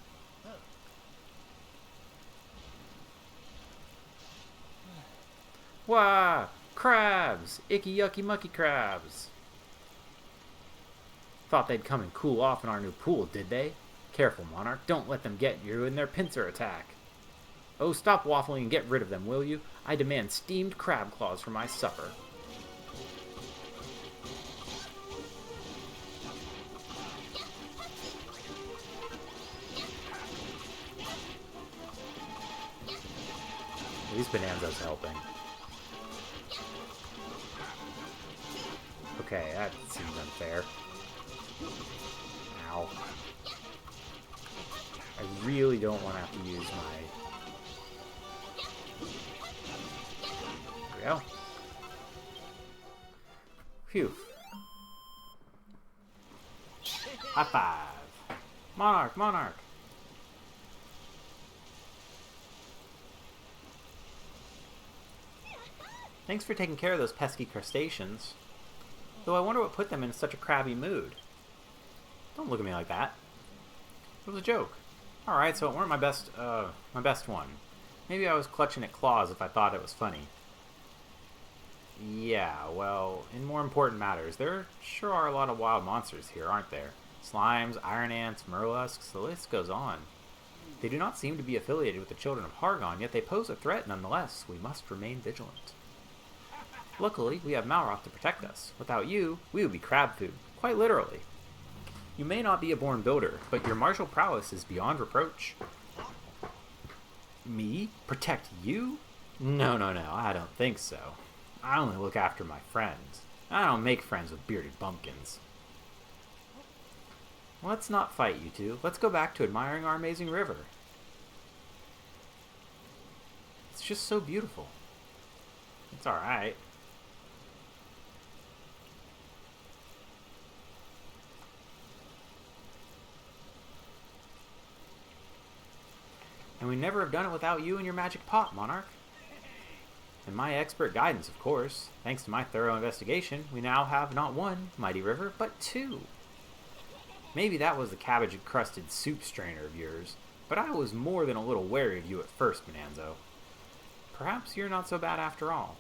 Wah! Crabs! Icky yucky mucky crabs! Thought they'd come and cool off in our new pool, did they? Careful, Monarch, don't let them get you in their pincer attack. Oh, stop waffling and get rid of them, will you? I demand steamed crab claws for my supper. least Bonanza's helping. Okay, that seems unfair. Ow. I really don't want to have to use my... There we go. Phew. High five. Monarch, Monarch. Thanks for taking care of those pesky crustaceans. Though I wonder what put them in such a crabby mood. Don't look at me like that. It was a joke. Alright, so it weren't my best one. Maybe I was clutching at claws if I thought it was funny. Yeah, well, in more important matters, there sure are a lot of wild monsters here, aren't there? Slimes, iron ants, murrusks, the list goes on. They do not seem to be affiliated with the children of Hargon, yet they pose a threat nonetheless. We must remain vigilant. Luckily, we have Malroth to protect us. Without you, we would be crab food, quite literally. You may not be a born builder, but your martial prowess is beyond reproach. Me? Protect you? No, I don't think so. I only look after my friends. I don't make friends with bearded bumpkins. Let's not fight, you two. Let's go back to admiring our amazing river. It's just so beautiful. It's alright. And we never have done it without you and your magic pot, Monarch. And my expert guidance, of course. Thanks to my thorough investigation, we now have not one mighty river, but two. Maybe that was the cabbage-encrusted soup strainer of yours, but I was more than a little wary of you at first, Bonanzo. Perhaps you're not so bad after all.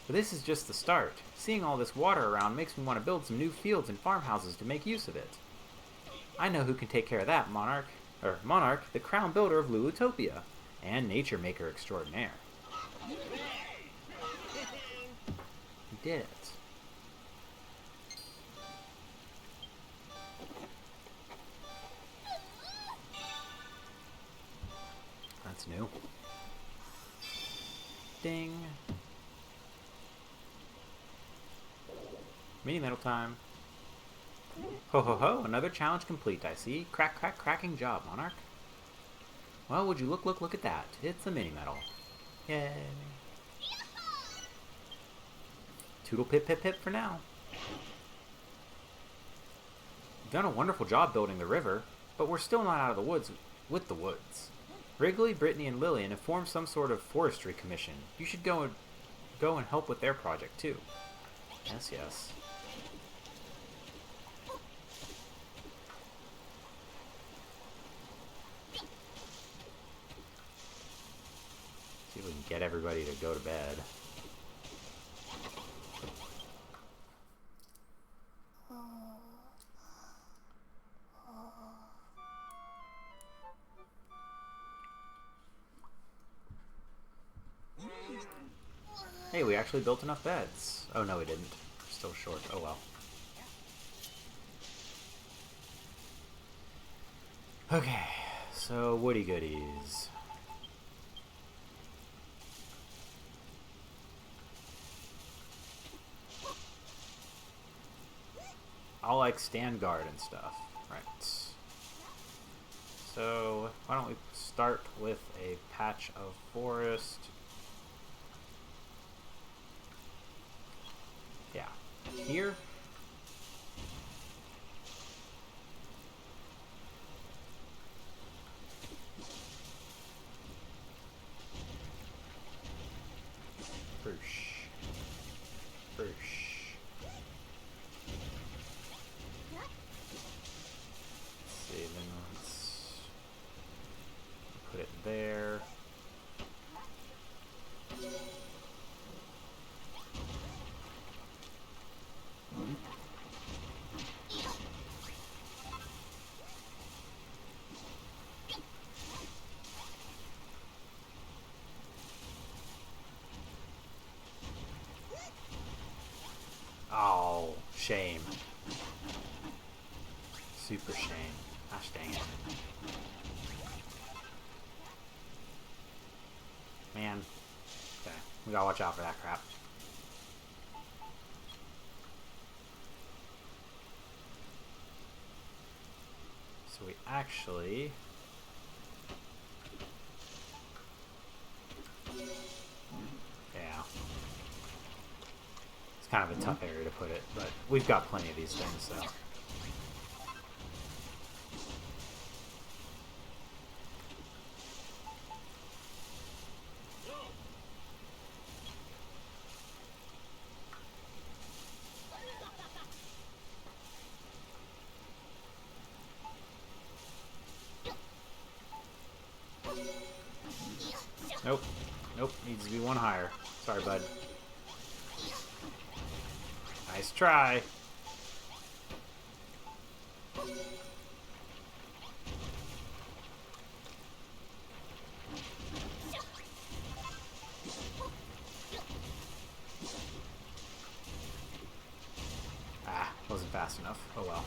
But this is just the start. Seeing all this water around makes me want to build some new fields and farmhouses to make use of it. I know who can take care of that, Monarch. Monarch, the crown builder of Lulutopia, and nature maker extraordinaire. You did it. That's new. Ding. Mini metal time. Ho ho ho, another challenge complete, I see. Cracking job, Monarch. Well, would you look at that. It's a mini metal. Yay. Toodle pip pip pip for now. You've done a wonderful job building the river, but we're still not out of the woods with the woods. Wrigley, Brittany, and Lillian have formed some sort of forestry commission. You should go and help with their project, too. Yes. See if we can get everybody to go to bed. Hey, we actually built enough beds. Oh no, we didn't. We're still short. Oh well. Okay, so woody goodies. I'll like stand guard and stuff. Right. So why don't we start with a patch of forest. Yeah. Here. Broosh. See, then let's put it there. Oh, shame. Super shame. Gosh dang it. Man. Okay, we gotta watch out for that crap. So we actually... Yeah. It's kind of a tough area to put it, but we've got plenty of these things, so... Nope. Nope. Needs to be one higher. Sorry, bud. Nice try. Ah, wasn't fast enough. Oh well.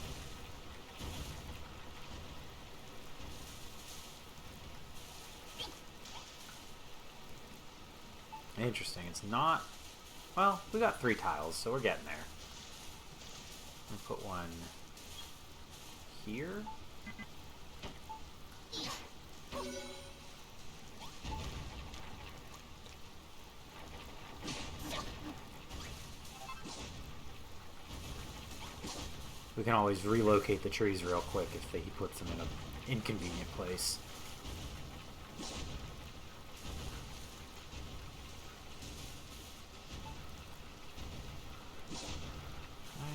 Interesting. It's not... Well, we got 3 tiles, so we're getting there. I'll put one here. We can always relocate the trees real quick if he puts them in an inconvenient place.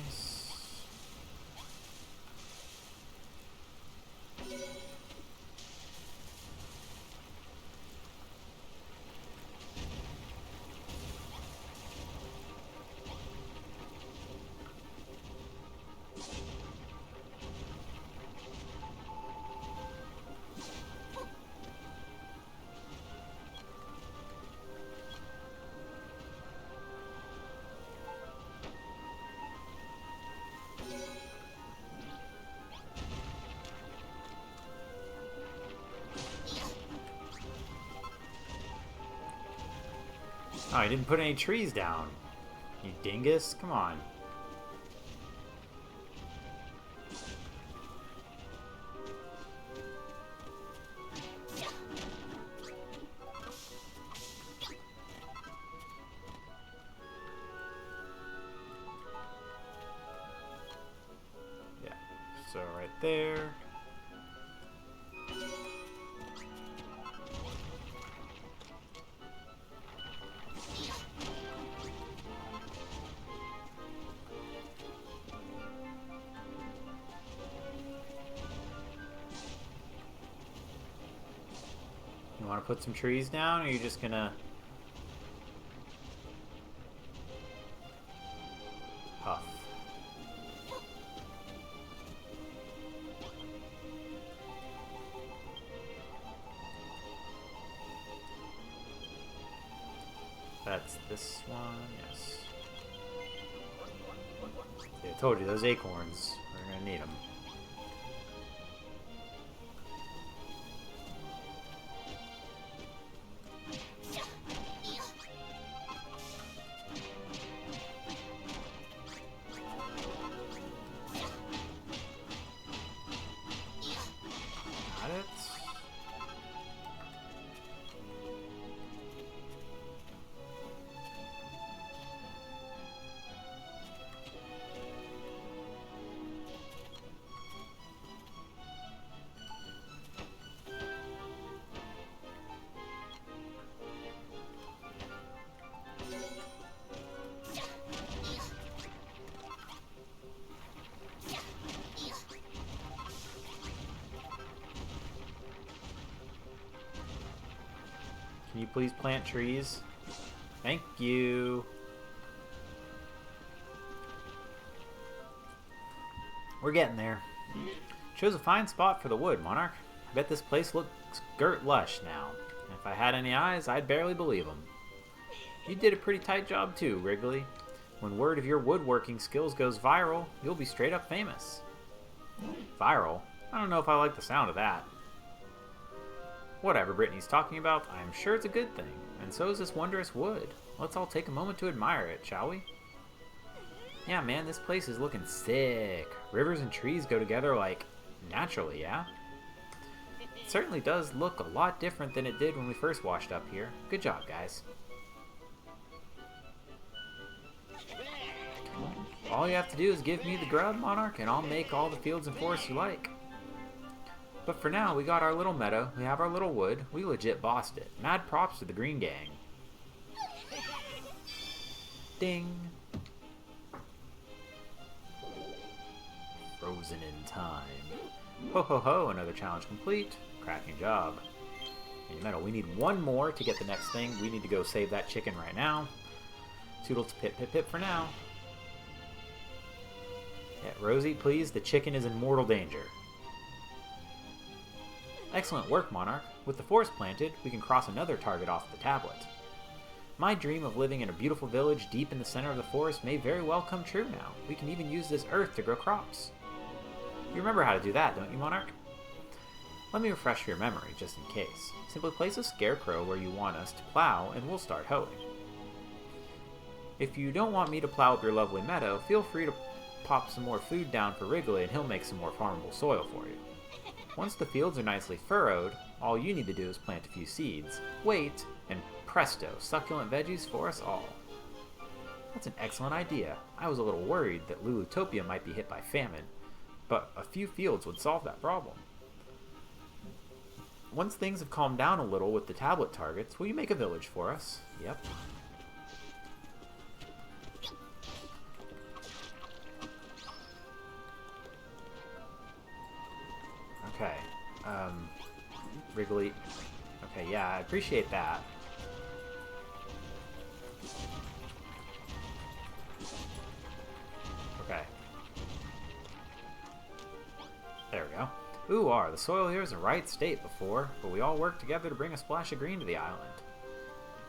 Nice. Oh, he didn't put any trees down. You dingus. Come on. Yeah. So right there. You want to put some trees down, or are you just gonna huff? That's this one, yes. See, I told you, those acorns, we're gonna need them. Got it. Can you please plant trees? Thank you. We're getting there. Chose a fine spot for the wood, Monarch. I bet this place looks girt lush now. And if I had any eyes, I'd barely believe them. You did a pretty tight job too, Wrigley. When word of your woodworking skills goes viral, you'll be straight up famous. Viral? I don't know if I like the sound of that. Whatever Brittany's talking about, I'm sure it's a good thing, and so is this wondrous wood. Let's all take a moment to admire it, shall we? Yeah, man, this place is looking sick. Rivers and trees go together like naturally, yeah? It certainly does look a lot different than it did when we first washed up here. Good job, guys. All you have to do is give me the grub, Monarch, and I'll make all the fields and forests you like. But for now, we got our little meadow, we have our little wood, we legit bossed it. Mad props to the Green Gang. Ding. Frozen in time. Ho ho ho, another challenge complete. Cracking job. Hey, Meadow, we need one more to get the next thing. We need to go save that chicken right now. Toodle to pip pip pip for now. Yeah, Rosie, please, the chicken is in mortal danger. Excellent work, Monarch. With the forest planted, we can cross another target off the tablet. My dream of living in a beautiful village deep in the center of the forest may very well come true now. We can even use this earth to grow crops. You remember how to do that, don't you, Monarch? Let me refresh your memory, just in case. Simply place a scarecrow where you want us to plow, and we'll start hoeing. If you don't want me to plow up your lovely meadow, feel free to pop some more food down for Wrigley and he'll make some more farmable soil for you. Once the fields are nicely furrowed, all you need to do is plant a few seeds, wait, and presto, succulent veggies for us all. That's an excellent idea. I was a little worried that Lulutopia might be hit by famine, but a few fields would solve that problem. Once things have calmed down a little with the tablet targets, will you make a village for us? Yep. Okay. Wrigley. Okay, yeah, I appreciate that. Okay. There we go. Ooh, the soil here is in the right state before, but we all worked together to bring a splash of green to the island.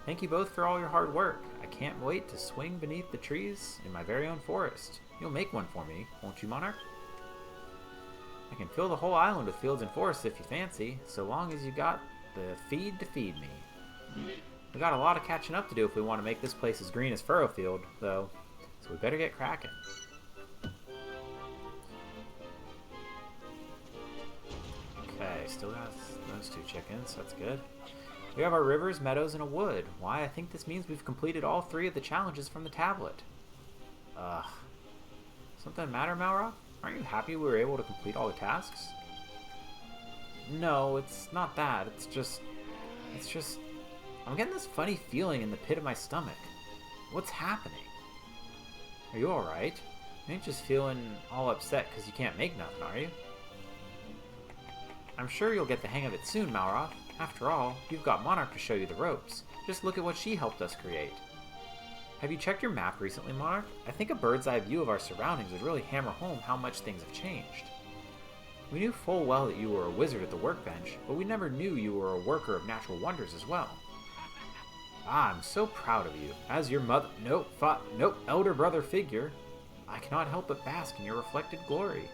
Thank you both for all your hard work. I can't wait to swing beneath the trees in my very own forest. You'll make one for me, won't you, Monarch? I can fill the whole island with fields and forests if you fancy, so long as you got the feed to feed me. We got a lot of catching up to do if we want to make this place as green as Furrowfield, though, so we better get cracking. Okay, still got those two chickens, that's good. We have our rivers, meadows, and a wood. Why, I think this means we've completed all 3 of the challenges from the tablet. Ugh. Something the matter, Malroth? Aren't you happy we were able to complete all the tasks? No, it's not that. It's just... I'm getting this funny feeling in the pit of my stomach. What's happening? Are you alright? You ain't just feeling all upset because you can't make nothing, are you? I'm sure you'll get the hang of it soon, Malroth. After all, you've got Monarch to show you the ropes. Just look at what she helped us create. Have you checked your map recently, Monarch? I think a bird's eye view of our surroundings would really hammer home how much things have changed. We knew full well that you were a wizard at the workbench, but we never knew you were a worker of natural wonders as well. Ah, I'm so proud of you. As your elder brother figure, I cannot help but bask in your reflected glory.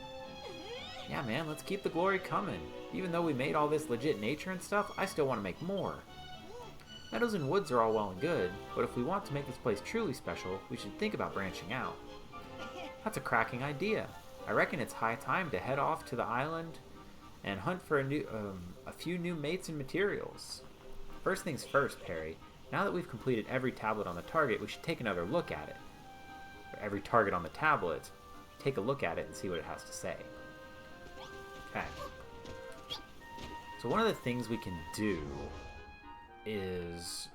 Yeah, man, let's keep the glory coming. Even though we made all this legit nature and stuff, I still want to make more. Meadows and woods are all well and good, but if we want to make this place truly special, we should think about branching out. That's a cracking idea. I reckon it's high time to head off to the island and hunt for a few new mates and materials. First things first, Perry. Now that we've completed every tablet on the target, we should take another look at it. Or every target on the tablet, take a look at it and see what it has to say. Okay. So one of the things we can do is,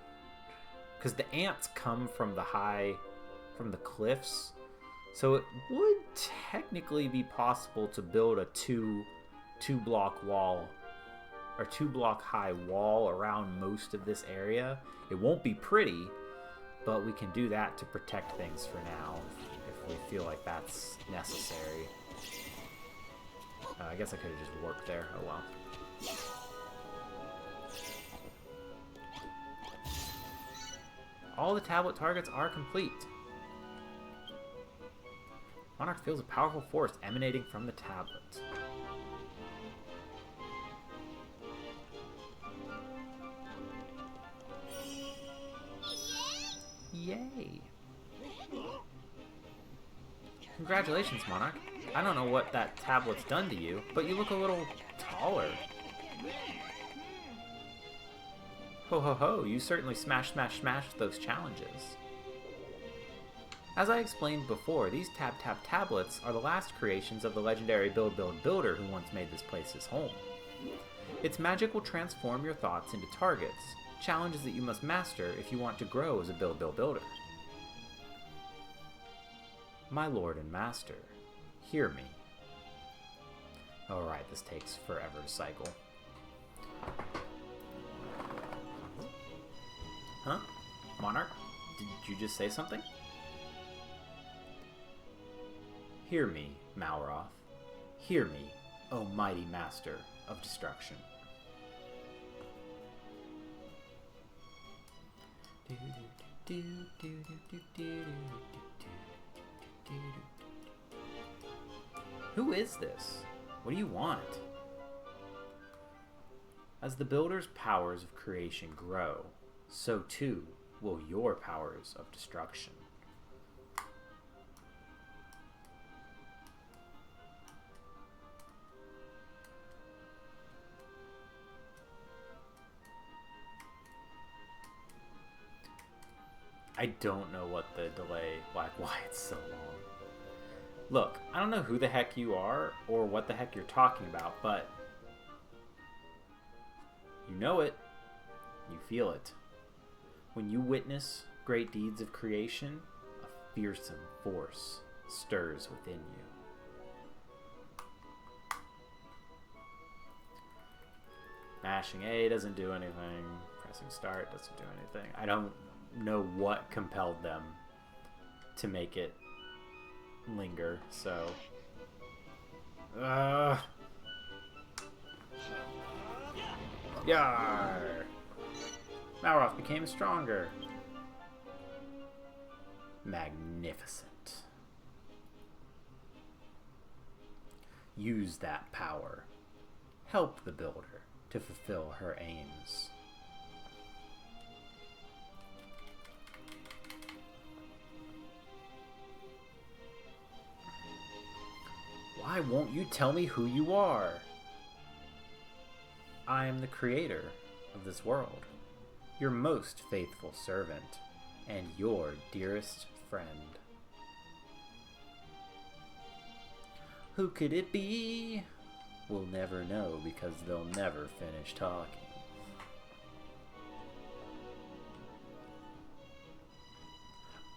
because the ants come from the cliffs, so it would technically be possible to build a two block wall or 2 block high wall around most of this area. It won't be pretty, but we can do that to protect things for now if we feel like that's necessary. I guess I could have just warped there. Oh well. All the tablet targets are complete. Monarch feels a powerful force emanating from the tablet. Yay! Congratulations, Monarch. I don't know what that tablet's done to you, but you look a little taller. Ho ho ho, you certainly smashed those challenges. As I explained before, these Tap tablets are the last creations of the legendary builder who once made this place his home. Its magic will transform your thoughts into targets, challenges that you must master if you want to grow as a builder. My lord and master, hear me. Alright, this takes forever to cycle. Huh? Monarch? Did you just say something? Hear me, Malroth. Hear me, O mighty master of destruction. Who is this? What do you want? As the builder's powers of creation grow, so too will your powers of destruction. I don't know what the delay, why it's so long. Look, I don't know who the heck you are or what the heck you're talking about, but you know it, you feel it. When you witness great deeds of creation, a fearsome force stirs within you. Mashing A doesn't do anything. Pressing start doesn't do anything. I don't know what compelled them to make it linger, so Yar! Malroth became stronger. Magnificent. Use that power. Help the builder to fulfill her aims. Why won't you tell me who you are? I am the creator of this world, your most faithful servant, and your dearest friend. Who could it be? We'll never know because they'll never finish talking.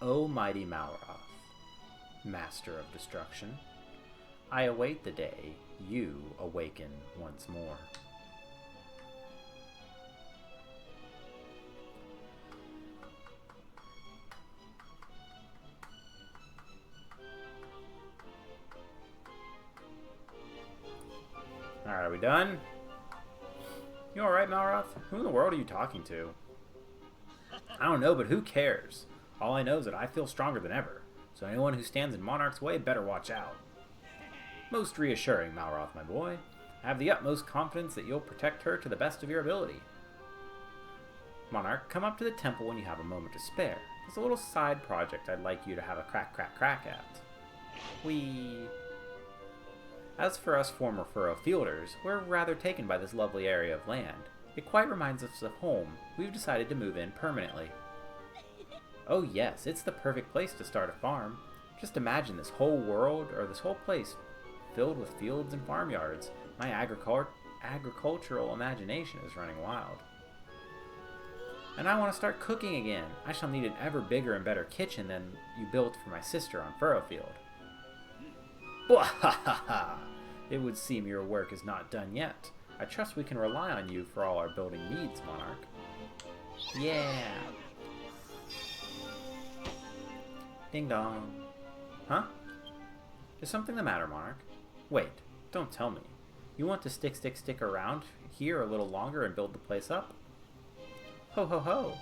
O mighty Malroth, master of destruction, I await the day you awaken once more. Alright, are we done? You alright, Malroth? Who in the world are you talking to? I don't know, but who cares? All I know is that I feel stronger than ever, so anyone who stands in Monarch's way better watch out. Most reassuring, Malroth, my boy. I have the utmost confidence that you'll protect her to the best of your ability. Monarch, come up to the temple when you have a moment to spare. There's a little side project I'd like you to have a crack at. As for us former furrow fielders, we're rather taken by this lovely area of land. It quite reminds us of home. We've decided to move in permanently. Oh yes, it's the perfect place to start a farm. Just imagine this whole world, or this whole place, filled with fields and farmyards. My agricultural imagination is running wild. And I want to start cooking again. I shall need an ever bigger and better kitchen than you built for my sister on Furrowfield. Bwahaha! It would seem your work is not done yet. I trust we can rely on you for all our building needs, Monarch. Yeah! Ding dong. Huh? Is something the matter, Monarch? Wait, don't tell me. You want to stick around here a little longer and build the place up? Ho ho ho!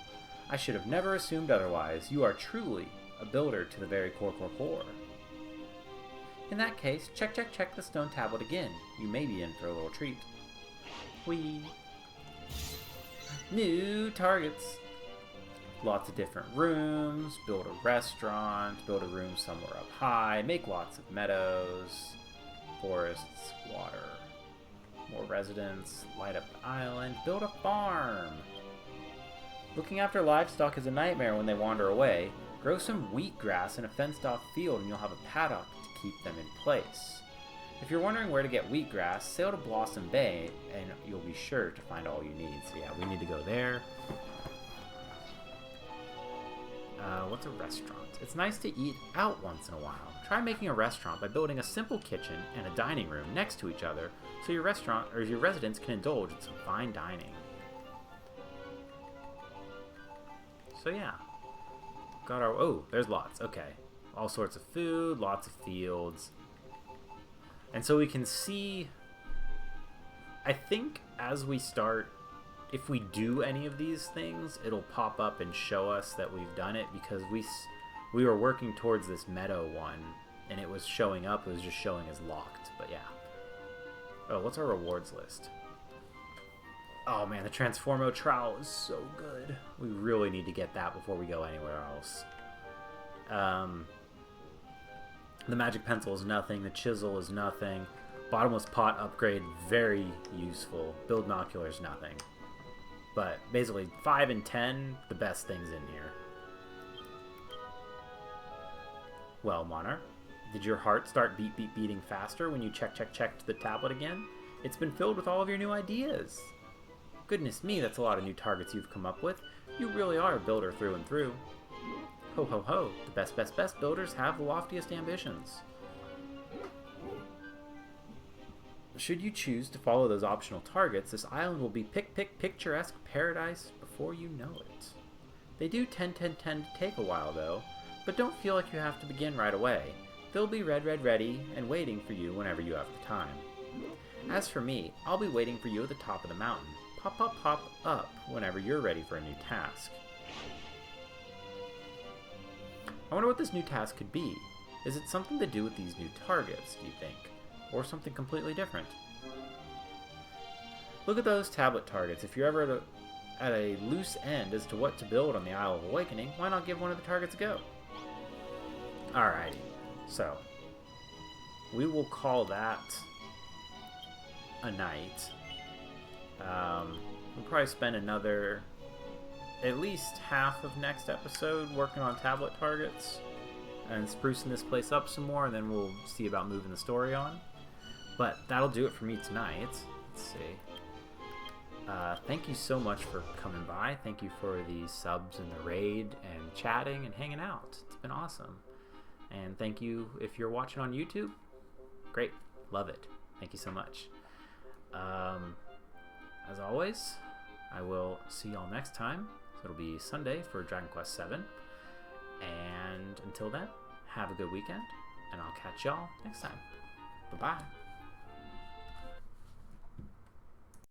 I should have never assumed otherwise. You are truly a builder to the very core. In that case, check the stone tablet again. You may be in for a little treat. Whee! New targets! Lots of different rooms, build a restaurant, build a room somewhere up high, make lots of meadows, forests, water, more residents, light up the island, build a farm. Looking after livestock is a nightmare when they wander away. Grow some wheatgrass in a fenced-off field and you'll have a paddock to keep them in place. If you're wondering where to get wheatgrass, sail to Blossom Bay and you'll be sure to find all you need. So yeah, we need to go there. What's a restaurant? It's nice to eat out once in a while. Try making a restaurant by building a simple kitchen and a dining room next to each other so your restaurant or your residents can indulge in some fine dining. So yeah. Got our... Oh, there's lots. Okay. All sorts of food, lots of fields. And so we can see... I think as we start... If we do any of these things, it'll pop up and show us that we've done it because we were working towards this meadow one and it was showing up. It was just showing as locked, but yeah. Oh, what's our rewards list? Oh man, the Transformo trowel is so good. We really need to get that before we go anywhere else. The magic pencil is nothing. The chisel is nothing. Bottomless pot upgrade, very useful. Build binocular is nothing. But basically, 5 and 10, the best things in here. Well, Monarch, did your heart start beating faster when you checked the tablet again? It's been filled with all of your new ideas. Goodness me, that's a lot of new targets you've come up with. You really are a builder through and through. Ho ho ho, the best builders have the loftiest ambitions. Should you choose to follow those optional targets, this island will be picturesque paradise before you know it. They do tend to take a while though, but don't feel like you have to begin right away. They'll be ready and waiting for you whenever you have the time. As for me, I'll be waiting for you at the top of the mountain. Pop up whenever you're ready for a new task. I wonder what this new task could be. Is it something to do with these new targets, do you think? Or something completely different? Look at those tablet targets. If you're ever at a loose end as to what to build on the Isle of Awakening, why not give one of the targets a go? Alrighty, so we will call that a night. We'll probably spend another at least half of next episode working on tablet targets and sprucing this place up some more, and then we'll see about moving the story on. But that'll do it for me tonight. Let's see. Thank you so much for coming by. Thank you for the subs and the raid and chatting and hanging out. It's been awesome. And thank you if you're watching on YouTube. Great. Love it. Thank you so much. As always, I will see y'all next time. So it'll be Sunday for Dragon Quest VII. And until then, have a good weekend. And I'll catch y'all next time. Bye-bye.